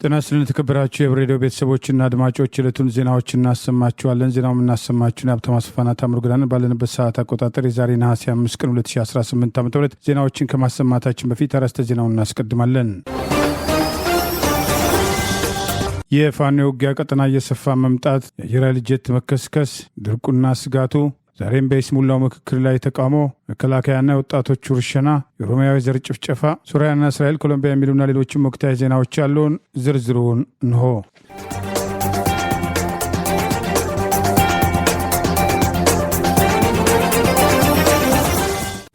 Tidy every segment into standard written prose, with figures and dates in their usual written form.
ጤና ይስጥልን የተከበራችሁ የሬዲዮ ቤተሰቦችና አድማጮች ዕለቱን ዜናዎች እናሰማችኋለን። ዜናውን እናሰማችሁን ሀብታሙ አስፋና ታምሩ ገዳን ባለንበት ሰዓት አቆጣጠር የዛሬ ነሐሴ 5 ቀን 2018 ዓ.ም ዜናዎችን ከማሰማታችን በፊት አርዕስተ ዜናውን እናስቀድማለን። የፋኖ ውጊያ ቀጠና እየሰፋ መምጣት፣ የአየር ኃይል ጄት መከስከስ፣ ድርቁና ስጋቱ፣ ዛሬም በይስሙላው ምክክር ላይ ተቃውሞ፣ መከላከያና የወጣቶቹ ርሸና፣ የኦሮሚያዊ ዘር ጭፍጨፋ፣ ሱሪያና እስራኤል፣ ኮሎምቢያ የሚሉና ሌሎችም ወቅታዊ ዜናዎች ያሉን ዝርዝሩን እንሆ።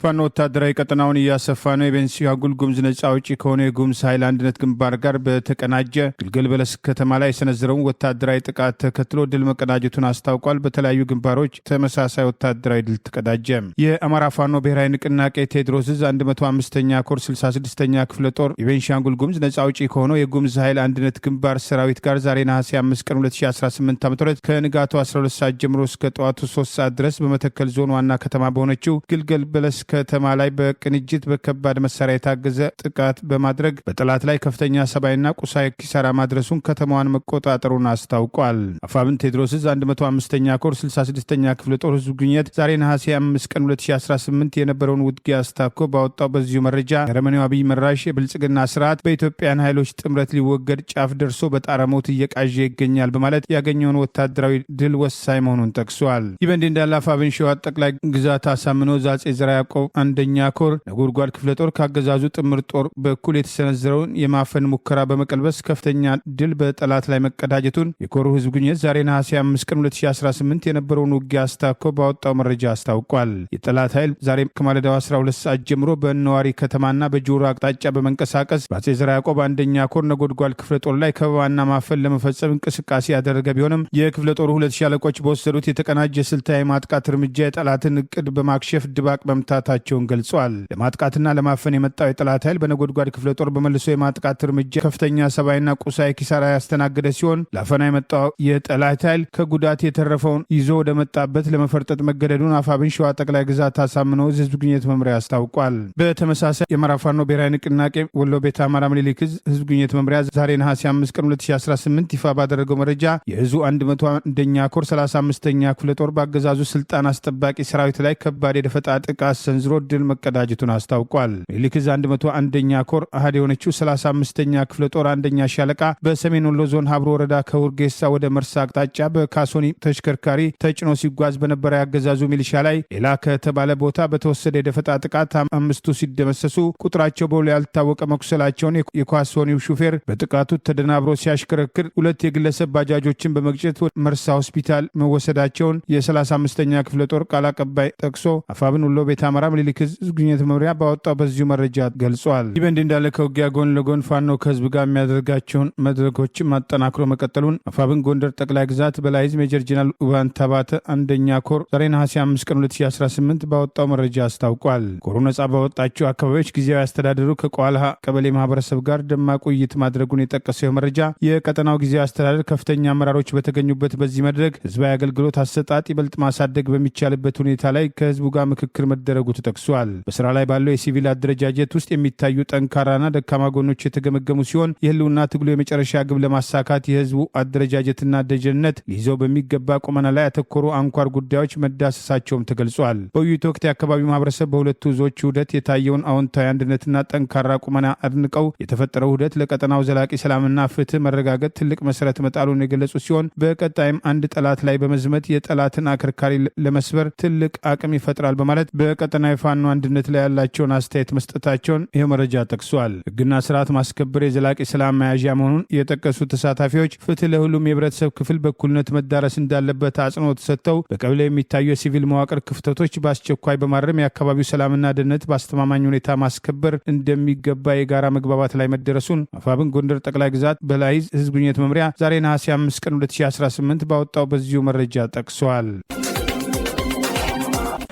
ፋኖ ወታደራዊ ቀጠናውን እያሰፋ ነው። የቤንሻንጉል ጉሙዝ ነጻ አውጪ ከሆነ የጉሙዝ ኃይል አንድነት ግንባር ጋር በተቀናጀ ግልገል በለስ ከተማ ላይ የሰነዘረውን ወታደራዊ ጥቃት ተከትሎ ድል መቀዳጀቱን አስታውቋል። በተለያዩ ግንባሮች ተመሳሳይ ወታደራዊ ድል ተቀዳጀ። የአማራ ፋኖ ብሔራዊ ንቅናቄ ቴዎድሮስ ዕዝ 105ኛ ኮር 66ኛ ክፍለ ጦር የቤንሻንጉል ጉሙዝ ነጻ አውጪ ከሆነው የጉሙዝ ኃይል አንድነት ግንባር ሰራዊት ጋር ዛሬ ነሐሴ 5 ቀን 2018 ዓ.ም ከንጋቱ 12 ሰዓት ጀምሮ እስከ ጠዋቱ 3 ሰዓት ድረስ በመተከል ዞን ዋና ከተማ በሆነችው ግልገል በለስ ከተማ ላይ በቅንጅት በከባድ መሳሪያ የታገዘ ጥቃት በማድረግ በጠላት ላይ ከፍተኛ ሰብአዊና ቁሳዊ ኪሳራ ማድረሱን ከተማዋን መቆጣጠሩን አስታውቋል። አፋብን ቴዎድሮስ ዕዝ 105ኛ ኮር 66ኛ ክፍለ ጦር ህዝብ ግንኙነት ዛሬ ነሐሴ 5 ቀን 2018 የነበረውን ውጊያ አስታኮ ባወጣው በዚሁ መረጃ የአረመኔው አብይ መራሽ የብልጽግና ስርዓት በኢትዮጵያን ኃይሎች ጥምረት ሊወገድ ጫፍ ደርሶ በጣረሞት እየቃዠ ይገኛል በማለት ያገኘውን ወታደራዊ ድል ወሳኝ መሆኑን ጠቅሷል። ይህ በእንዲህ እንዳለ አፋብን ሸዋ ጠቅላይ ግዛት አሳምነው አፄ ዘርዓ ያዕቆብ አንደኛ ኮር ነጎድጓድ ክፍለ ጦር ካገዛዙ ጥምር ጦር በኩል የተሰነዘረውን የማፈን ሙከራ በመቀልበስ ከፍተኛ ድል በጠላት ላይ መቀዳጀቱን የኮሩ ህዝብ ግንኙነት ዛሬ ነሐሴ 5 ቀን 2018 የነበረውን ውጊያ አስታኮ ባወጣው መረጃ አስታውቋል። የጠላት ኃይል ዛሬ ከማለዳው 12 ሰዓት ጀምሮ በነዋሪ ከተማና በጆሮ አቅጣጫ በመንቀሳቀስ በአፄ ዘርዓ ያዕቆብ አንደኛ ኮር ነጎድጓድ ክፍለ ጦር ላይ ከበባና ማፈን ለመፈጸም እንቅስቃሴ ያደረገ ቢሆንም የክፍለ ጦሩ 2 ሻለቆች በወሰዱት የተቀናጀ ስልታዊ ማጥቃት እርምጃ የጠላትን እቅድ በማክሸፍ ድባቅ መምታታቸውን ገልጿል። ለማጥቃትና ለማፈን የመጣው የጠላት ኃይል በነጎድጓድ ክፍለ ጦር በመልሶ የማጥቃት እርምጃ ከፍተኛ ሰብአዊና ቁሳዊ ኪሳራ ያስተናገደ ሲሆን ለአፈና የመጣው የጠላት ኃይል ከጉዳት የተረፈውን ይዞ ወደ መጣበት ለመፈርጠጥ መገደዱን አፋብን ሸዋ ጠቅላይ ግዛት አሳምነው ህዝብ ግንኙነት መምሪያ አስታውቋል። በተመሳሳይ የአማራ ፋኖ ብሔራዊ ንቅናቄ ወሎ ቤተ አማራ ምኒልክ ዕዝ ህዝብ ግንኙነት መምሪያ ዛሬ ነሐሴ 5 ቀን 2018 ይፋ ባደረገው መረጃ የዕዙ 101ኛ ኮር 35ኛ ክፍለ ጦር በአገዛዙ ስልጣን አስጠባቂ ሰራዊት ላይ ከባድ የደፈጣ ጥቃት ሰንዝሮ ድል መቀዳጀቱን አስታውቋል። ምኒልክ ዕዝ 101ኛ ኮር አሃድ የሆነችው 35ኛ ክፍለ ጦር አንደኛ ሻለቃ በሰሜን ወሎ ዞን ሀብሮ ወረዳ ከውርጌሳ ወደ መርሳ አቅጣጫ በካሶኒ ተሽከርካሪ ተጭኖ ሲጓዝ በነበረ ያገዛዙ ሚሊሻ ላይ ሌላ ከተባለ ቦታ በተወሰደ የደፈጣ ጥቃት 5ቱ ሲደመሰሱ ቁጥራቸው በውል ያልታወቀ መቁሰላቸውን የካሶኒው ሹፌር በጥቃቱ ተደናብሮ ሲያሽከረክር 2 የግለሰብ ባጃጆችን በመግጨት መርሳ ሆስፒታል መወሰዳቸውን የ35ኛ ክፍለ ጦር ቃል አቀባይ ጠቅሶ አፋብን ወሎ ቤተ አማራ ምኒልክ ዕዝ ግንኙነት መምሪያ ባወጣው በዚሁ መረጃ ገልጿል። ይህ በእንዲህ እንዳለ ከውጊያ ጎን ለጎን ፋኖ ከህዝብ ጋር የሚያደርጋቸውን መድረኮችን ማጠናክሮ መቀጠሉን አፋብን ጎንደር ጠቅላይ ግዛት በላይ ዕዝ ሜጀር ጀነራል ውባንታባተ አንደኛ ኮር ዛሬ ነሐሴ 5 ቀን 2018 ባወጣው መረጃ አስታውቋል። ኮሩ ነጻ ባወጣቸው አካባቢዎች ጊዜያዊ አስተዳደሩ ከቋልሃ ቀበሌ ማህበረሰብ ጋር ደማቅ ውይይት ማድረጉን የጠቀሰው መረጃ የቀጠናው ጊዜያዊ አስተዳደር ከፍተኛ አመራሮች በተገኙበት በዚህ መድረክ ህዝባዊ አገልግሎት አሰጣጥ ይበልጥ ማሳደግ በሚቻልበት ሁኔታ ላይ ከህዝቡ ጋር ምክክር መደረጉ ተጠቅሷል። በስራ ላይ ባለው የሲቪል አደረጃጀት ውስጥ የሚታዩ ጠንካራና ደካማ ጎኖች የተገመገሙ ሲሆን የህልውና ትግሉ የመጨረሻ ግብ ለማሳካት የህዝቡ አደረጃጀትና ደጀንነት ሊይዘው በሚገባ ቁመና ላይ ያተኮሩ አንኳር ጉዳዮች መዳሰሳቸውም ተገልጿል። በውይይቱ ወቅት የአካባቢው ማህበረሰብ በሁለቱ ዞች ውህደት የታየውን አዎንታዊ አንድነትና ጠንካራ ቁመና አድንቀው የተፈጠረው ውህደት ለቀጠናው ዘላቂ ሰላምና ፍትህ መረጋገጥ ትልቅ መሰረት መጣሉን የገለጹ ሲሆን በቀጣይም አንድ ጠላት ላይ በመዝመት የጠላትን አከርካሪ ለመስበር ትልቅ አቅም ይፈጥራል በማለት በቀጠና የፋኖ አንድነት ላይ ያላቸውን አስተያየት መስጠታቸውን ይህ መረጃ ጠቅሷል። ህግና ስርዓት ማስከበር የዘላቂ ሰላም መያዣ መሆኑን የጠቀሱ ተሳታፊዎች ፍትህ ለሁሉም የህብረተሰብ ክፍል በኩልነት መዳረስ እንዳለበት አጽንኦት ሰጥተው በቀበሌ የሚታዩ የሲቪል መዋቅር ክፍተቶች በአስቸኳይ በማረም የአካባቢው ሰላምና ደህንነት በአስተማማኝ ሁኔታ ማስከበር እንደሚገባ የጋራ መግባባት ላይ መደረሱን አፋብን ጎንደር ጠቅላይ ግዛት በላይ ዕዝ ህዝብ ግንኙነት መምሪያ ዛሬ ነሐሴ 5 ቀን 2018 ባወጣው በዚሁ መረጃ ጠቅሷል።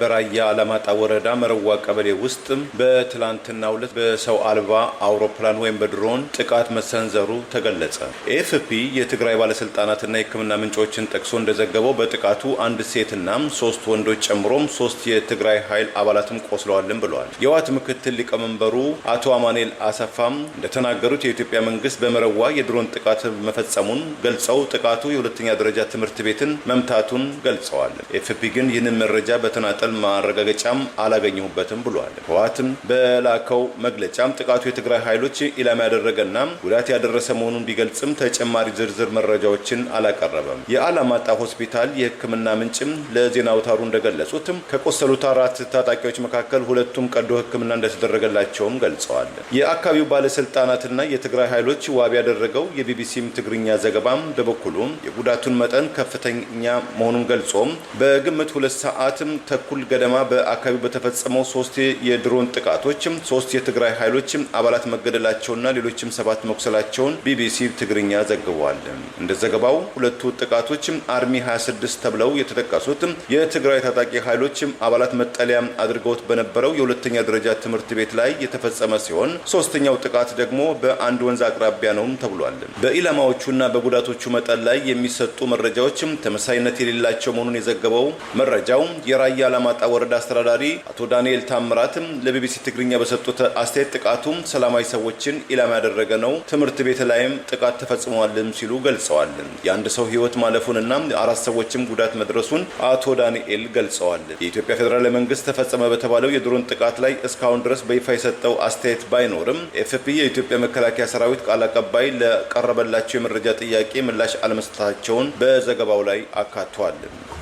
በራያ አላማጣ ወረዳ መረዋ ቀበሌ ውስጥ በትላንትናው ዕለት በሰው አልባ አውሮፕላን ወይም በድሮን ጥቃት መሰንዘሩ ተገለጸ። ኤኤፍፒ የትግራይ ባለስልጣናትና የሕክምና ምንጮችን ጠቅሶ እንደዘገበው በጥቃቱ አንድ ሴትና 3 ወንዶች ጨምሮም 3 የትግራይ ኃይል አባላትም ቆስለዋልም ብለዋል። የህወሓት ምክትል ሊቀመንበሩ አቶ አማኑኤል አሰፋም እንደተናገሩት የኢትዮጵያ መንግስት በመረዋ የድሮን ጥቃት መፈጸሙን ገልጸው ጥቃቱ የሁለተኛ ደረጃ ትምህርት ቤትን መምታቱን ገልጸዋል። ኤኤፍፒ ግን ይህንን መረጃ በተናጠል ማረጋገጫም አላገኘሁበትም ብሏል። ህወሓትም በላከው መግለጫም ጥቃቱ የትግራይ ኃይሎች ኢላማ ያደረገና ጉዳት ያደረሰ መሆኑን ቢገልጽም ተጨማሪ ዝርዝር መረጃዎችን አላቀረበም። የአላማጣ ሆስፒታል የህክምና ምንጭም ለዜና አውታሩ እንደገለጹትም ከቆሰሉት 4 ታጣቂዎች መካከል 2ቱም ቀዶ ህክምና እንደተደረገላቸውም ገልጸዋል። የአካባቢው ባለስልጣናትና የትግራይ ኃይሎች ዋቢ ያደረገው የቢቢሲም ትግርኛ ዘገባም በበኩሉ የጉዳቱን መጠን ከፍተኛ መሆኑን ገልጾም በግምት 2 ሰዓትም ተኩል ገደማ በአካባቢው በተፈጸመው 3 የድሮን ጥቃቶች 3 የትግራይ ኃይሎች አባላት መገደላቸውና ሌሎችም 7 መቁሰላቸውን ቢቢሲ ትግርኛ ዘግቧል። እንደ ዘገባው ሁለቱ ጥቃቶች አርሚ 26 ተብለው የተጠቀሱት የትግራይ ታጣቂ ኃይሎች አባላት መጠለያ አድርገውት በነበረው የሁለተኛ ደረጃ ትምህርት ቤት ላይ የተፈጸመ ሲሆን ሶስተኛው ጥቃት ደግሞ በአንድ ወንዝ አቅራቢያ ነው ተብሏል። በኢላማዎቹና በጉዳቶቹ መጠን ላይ የሚሰጡ መረጃዎች ተመሳሳይነት የሌላቸው መሆኑን የዘገበው መረጃው የራያ አላማጣ ወረዳ አስተዳዳሪ አቶ ዳንኤል ታምራት ለቢቢሲ ትግርኛ በሰጡት አስተያየት ጥቃቱ ሰላማዊ ሰዎችን ኢላማ ያደረገ ነው፣ ትምህርት ቤት ላይም ጥቃት ተፈጽሟልም ሲሉ ገልጸዋል። የአንድ ሰው ህይወት ማለፉንና 4 ሰዎችም ጉዳት መድረሱን አቶ ዳንኤል ገልጸዋል። የኢትዮጵያ ፌዴራል መንግስት ተፈጸመ በተባለው የድሮን ጥቃት ላይ እስካሁን ድረስ በይፋ የሰጠው አስተያየት ባይኖርም ኤኤፍፒ የኢትዮጵያ መከላከያ ሰራዊት ቃል አቀባይ ለቀረበላቸው የመረጃ ጥያቄ ምላሽ አለመስጠታቸውን በዘገባው ላይ አካቷል።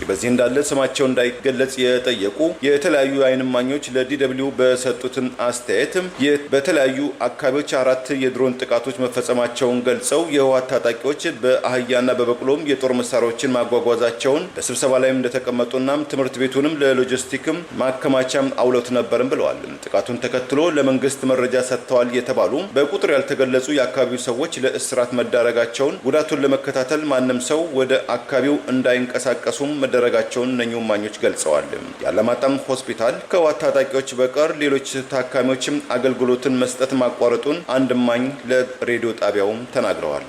በዚህ እንዳለ ስማቸው እንዳይገለጽ የጠየቁ የተለያዩ የዓይን እማኞች ለዲደብሊው በሰጡትን አስተያየት በተለያዩ አካባቢዎች 4 የድሮን ጥቃቶች መፈጸማቸውን ገልጸው የህወሓት ታጣቂዎች በአህያና በበቅሎም የጦር መሳሪያዎችን ማጓጓዛቸውን በስብሰባ ላይም እንደተቀመጡና ትምህርት ቤቱንም ለሎጂስቲክም ማከማቻም አውለውት ነበርም ብለዋል። ጥቃቱን ተከትሎ ለመንግስት መረጃ ሰጥተዋል የተባሉ በቁጥር ያልተገለጹ የአካባቢው ሰዎች ለእስራት መዳረጋቸውን፣ ጉዳቱን ለመከታተል ማንም ሰው ወደ አካባቢው እንዳይንቀሳቀሱም መደረጋቸውን እነኚሁ እማኞች ገልጸዋል። የአላማጣም ሆስፒታል ከህወሓት ታጣቂዎች በቀር ሌሎች ታካሚዎችም አገልግሎትን መስጠት ማቋረጡን አንድ እማኝ ለሬዲዮ ጣቢያውም ተናግረዋል።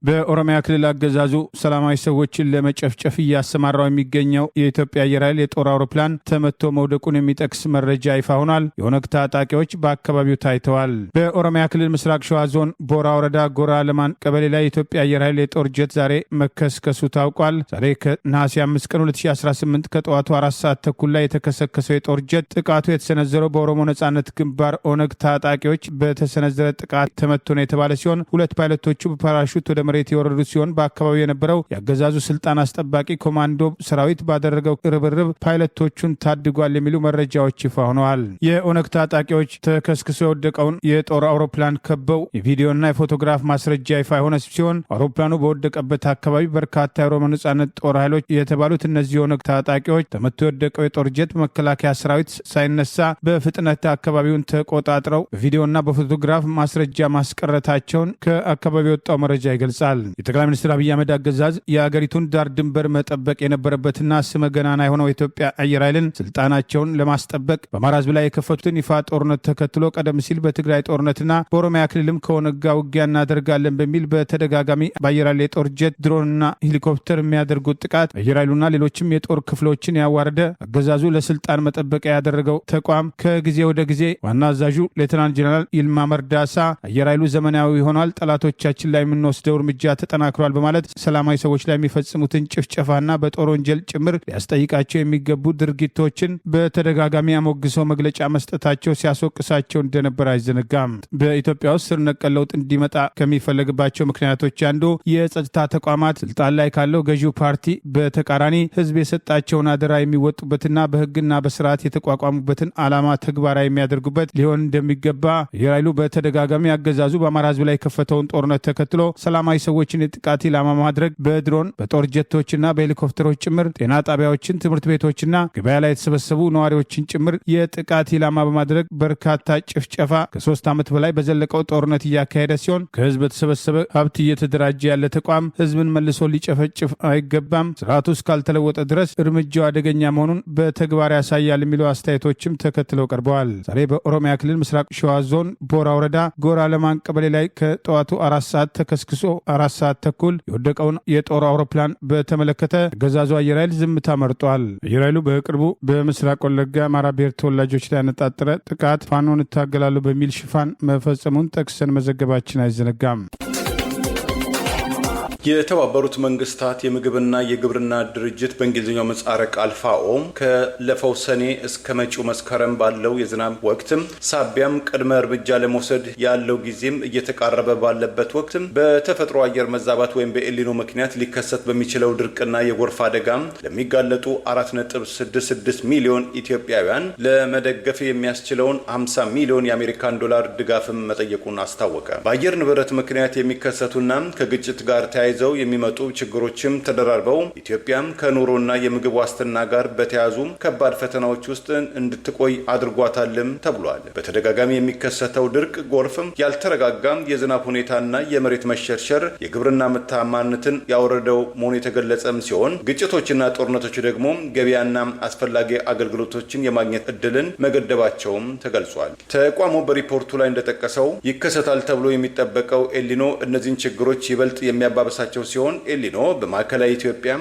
በኦሮሚያ ክልል አገዛዙ ሰላማዊ ሰዎችን ለመጨፍጨፍ እያሰማራው የሚገኘው የኢትዮጵያ አየር ኃይል የጦር አውሮፕላን ተመቶ መውደቁን የሚጠቅስ መረጃ ይፋ ሆኗል። የኦነግ ታጣቂዎች በአካባቢው ታይተዋል። በኦሮሚያ ክልል ምስራቅ ሸዋ ዞን ቦራ ወረዳ ጎራ ለማን ቀበሌ ላይ የኢትዮጵያ አየር ኃይል የጦር ጀት ዛሬ መከስከሱ ታውቋል። ዛሬ ከነሐሴ 5 ቀን 2018 ከጠዋቱ 4 ሰዓት ተኩል ላይ የተከሰከሰው የጦር ጀት ጥቃቱ የተሰነዘረው በኦሮሞ ነጻነት ግንባር ኦነግ ታጣቂዎች በተሰነዘረ ጥቃት ተመቶ ነው የተባለ ሲሆን 2 ፓይለቶቹ በፓራሹት ወደ መሬት የወረዱ ሲሆን በአካባቢው የነበረው የአገዛዙ ስልጣን አስጠባቂ ኮማንዶ ሰራዊት ባደረገው ርብርብ ፓይለቶቹን ታድጓል የሚሉ መረጃዎች ይፋ ሆነዋል። የኦነግ ታጣቂዎች ተከስክሶ የወደቀውን የጦር አውሮፕላን ከበው የቪዲዮና የፎቶግራፍ ማስረጃ ይፋ የሆነ ሲሆን አውሮፕላኑ በወደቀበት አካባቢ በርካታ የኦሮሞ ነጻነት ጦር ኃይሎች የተባሉት እነዚህ የኦነግ ታጣቂዎች ተመቶ የወደቀው የጦር ጀት መከላከያ ሰራዊት ሳይነሳ በፍጥነት አካባቢውን ተቆጣጥረው በቪዲዮና በፎቶግራፍ ማስረጃ ማስቀረታቸውን ከአካባቢው የወጣው መረጃ ይገልጻል። የጠቅላይ ሚኒስትር አብይ አህመድ አገዛዝ የአገሪቱን ዳር ድንበር መጠበቅ የነበረበትና ስመ ገናና የሆነው የኢትዮጵያ አየር ኃይልን ስልጣናቸውን ለማስጠበቅ በአማራ ሕዝብ ላይ የከፈቱትን ይፋ ጦርነት ተከትሎ ቀደም ሲል በትግራይ ጦርነትና በኦሮሚያ ክልልም ከኦነግ ጋር ውጊያ እናደርጋለን በሚል በተደጋጋሚ በአየር ኃይል የጦር ጀት፣ ድሮንና ሄሊኮፕተር የሚያደርጉት ጥቃት አየር ኃይሉና ሌሎችም የጦር ክፍሎችን ያዋረደ አገዛዙ ለስልጣን መጠበቂያ ያደረገው ተቋም ከጊዜ ወደ ጊዜ ዋና አዛዡ ሌተናንት ጄኔራል ይልማ መርዳሳ አየር ኃይሉ ዘመናዊ ሆኗል፣ ጠላቶቻችን ላይ የምንወስደው እርምጃ ተጠናክሯል በማለት ሰላማዊ ሰዎች ላይ የሚፈጽሙትን ጭፍጨፋና በጦር ወንጀል ጭምር ሊያስጠይቃቸው የሚገቡ ድርጊቶችን በተደጋጋሚ አሞግሰው መግለጫ መስጠታቸው ሲያስወቅሳቸው እንደነበር አይዘነጋም። በኢትዮጵያ ውስጥ ስር ነቀል ለውጥ እንዲመጣ ከሚፈለግባቸው ምክንያቶች አንዱ የጸጥታ ተቋማት ስልጣን ላይ ካለው ገዢው ፓርቲ በተቃራኒ ህዝብ የሰጣቸውን አደራ የሚወጡበትና በህግና በስርዓት የተቋቋሙበትን ዓላማ ተግባራዊ የሚያደርጉበት ሊሆን እንደሚገባ አየር ኃይሉ በተደጋጋሚ አገዛዙ በአማራ ህዝብ ላይ የከፈተውን ጦርነት ተከትሎ ሰላማዊ ሰላማዊ ሰዎችን የጥቃት ኢላማ ማድረግ በድሮን በጦር ጀቶችና በሄሊኮፕተሮች ጭምር ጤና ጣቢያዎችን፣ ትምህርት ቤቶችና ገበያ ላይ የተሰበሰቡ ነዋሪዎችን ጭምር የጥቃት ኢላማ በማድረግ በርካታ ጭፍጨፋ ከ3 ዓመት በላይ በዘለቀው ጦርነት እያካሄደ ሲሆን ከህዝብ የተሰበሰበ ሀብት እየተደራጀ ያለ ተቋም ህዝብን መልሶ ሊጨፈጭፍ አይገባም፣ ስርዓቱ እስካልተለወጠ ድረስ እርምጃው አደገኛ መሆኑን በተግባር ያሳያል የሚሉ አስተያየቶችም ተከትለው ቀርበዋል። ዛሬ በኦሮሚያ ክልል ምስራቅ ሸዋ ዞን ቦራ ወረዳ ጎራ ለማን ቀበሌ ላይ ከጠዋቱ 4 ሰዓት ተከስክሶ 4 ሰዓት ተኩል የወደቀውን የጦር አውሮፕላን በተመለከተ ገዛዙ አየር ኃይል ዝምታ መርጧል። አየር ኃይሉ በቅርቡ በምስራቅ ወለጋ አማራ ብሔር ተወላጆች ላይ ያነጣጠረ ጥቃት ፋኖን እታገላለሁ በሚል ሽፋን መፈጸሙን ጠቅሰን መዘገባችን አይዘነጋም። የተባበሩት መንግስታት የምግብና የግብርና ድርጅት በእንግሊዝኛው ምህጻረ ቃል ፋኦ ከለፈው ሰኔ እስከ መጪው መስከረም ባለው የዝናብ ወቅትም ሳቢያም ቅድመ እርምጃ ለመውሰድ ያለው ጊዜም እየተቃረበ ባለበት ወቅትም በተፈጥሮ አየር መዛባት ወይም በኤልኒኖ ምክንያት ሊከሰት በሚችለው ድርቅና የጎርፍ አደጋም ለሚጋለጡ 4.66 ሚሊዮን ኢትዮጵያውያን ለመደገፍ የሚያስችለውን 50 ሚሊዮን የአሜሪካን ዶላር ድጋፍም መጠየቁን አስታወቀ። በአየር ንብረት ምክንያት የሚከሰቱና ከግጭት ጋር ተያይዘው የሚመጡ ችግሮችም ተደራርበው ኢትዮጵያም ከኑሮና የምግብ ዋስትና ጋር በተያዙ ከባድ ፈተናዎች ውስጥ እንድትቆይ አድርጓታልም ተብሏል። በተደጋጋሚ የሚከሰተው ድርቅ፣ ጎርፍም፣ ያልተረጋጋም የዝናብ ሁኔታና የመሬት መሸርሸር የግብርና ምርታማነትን ያወረደው መሆኑ የተገለጸም ሲሆን ግጭቶችና ጦርነቶች ደግሞ ገበያና አስፈላጊ አገልግሎቶችን የማግኘት እድልን መገደባቸውም ተገልጿል። ተቋሙ በሪፖርቱ ላይ እንደጠቀሰው ይከሰታል ተብሎ የሚጠበቀው ኤልኒኖ እነዚህን ችግሮች ይበልጥ የሚያባብሳቸው ሲሆን ኤልኒኖ በማዕከላዊ ኢትዮጵያ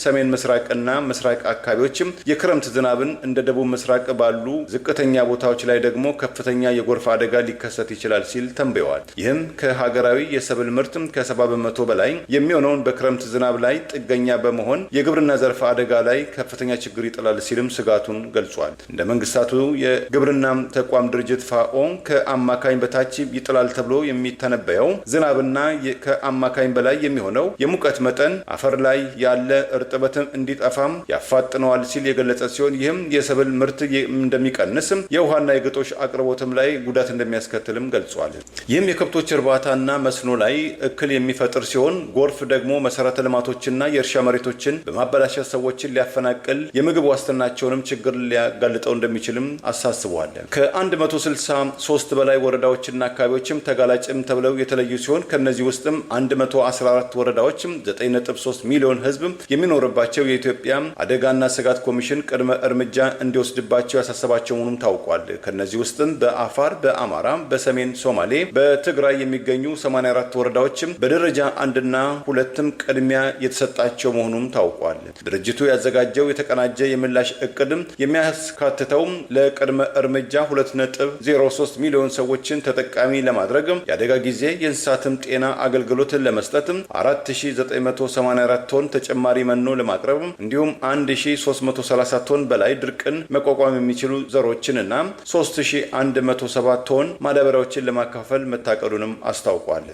ሰሜን ምስራቅና ምስራቅ አካባቢዎችም የክረምት ዝናብን እንደ ደቡብ ምስራቅ ባሉ ዝቅተኛ ቦታዎች ላይ ደግሞ ከፍተኛ የጎርፍ አደጋ ሊከሰት ይችላል ሲል ተንብየዋል። ይህም ከሀገራዊ የሰብል ምርት ከ70 በመቶ በላይ የሚሆነውን በክረምት ዝናብ ላይ ጥገኛ በመሆን የግብርና ዘርፍ አደጋ ላይ ከፍተኛ ችግር ይጥላል ሲልም ስጋቱን ገልጿል። እንደ መንግስታቱ የግብርና ተቋም ድርጅት ፋኦ ከአማካኝ በታች ይጥላል ተብሎ የሚተነበየው ዝናብና ከአማካኝ በላይ የሚሆነው የሙቀት መጠን አፈር ላይ ያለ እርጥበትም እንዲጠፋም ያፋጥነዋል ሲል የገለጸ ሲሆን ይህም የሰብል ምርት እንደሚቀንስም የውሃና የግጦሽ አቅርቦትም ላይ ጉዳት እንደሚያስከትልም ገልጿል። ይህም የከብቶች እርባታና መስኖ ላይ እክል የሚፈጥር ሲሆን ጎርፍ ደግሞ መሰረተ ልማቶችና የእርሻ መሬቶችን በማበላሸት ሰዎችን ሊያፈናቅል የምግብ ዋስትናቸውንም ችግር ሊያጋልጠው እንደሚችልም አሳስበዋል። ከ163 በላይ ወረዳዎችና አካባቢዎችም ተጋላጭም ተብለው የተለዩ ሲሆን ከነዚህ ውስጥም 114 ወረዳዎች 9.3 ሚሊዮን ህዝብ የሚኖርባቸው የኢትዮጵያ አደጋና ስጋት ኮሚሽን ቅድመ እርምጃ እንዲወስድባቸው ያሳሰባቸው መሆኑም ታውቋል። ከነዚህ ውስጥም በአፋር፣ በአማራ፣ በሰሜን ሶማሌ፣ በትግራይ የሚገኙ 84 ወረዳዎች በደረጃ 1ና 2 ቅድሚያ የተሰጣቸው መሆኑም ታውቋል። ድርጅቱ ያዘጋጀው የተቀናጀ የምላሽ እቅድ የሚያስካትተው ለቅድመ እርምጃ 2.03 ሚሊዮን ሰዎችን ተጠቃሚ ለማድረግ የአደጋ ጊዜ የእንስሳትም ጤና አገልግሎትን ለመስጠት 4984 ቶን ተጨማሪ መኖ ለማቅረብ እንዲሁም 1330 ቶን በላይ ድርቅን መቋቋም የሚችሉ ዘሮችንና 3107 ቶን ማዳበሪያዎችን ለማካፈል መታቀዱንም አስታውቋል።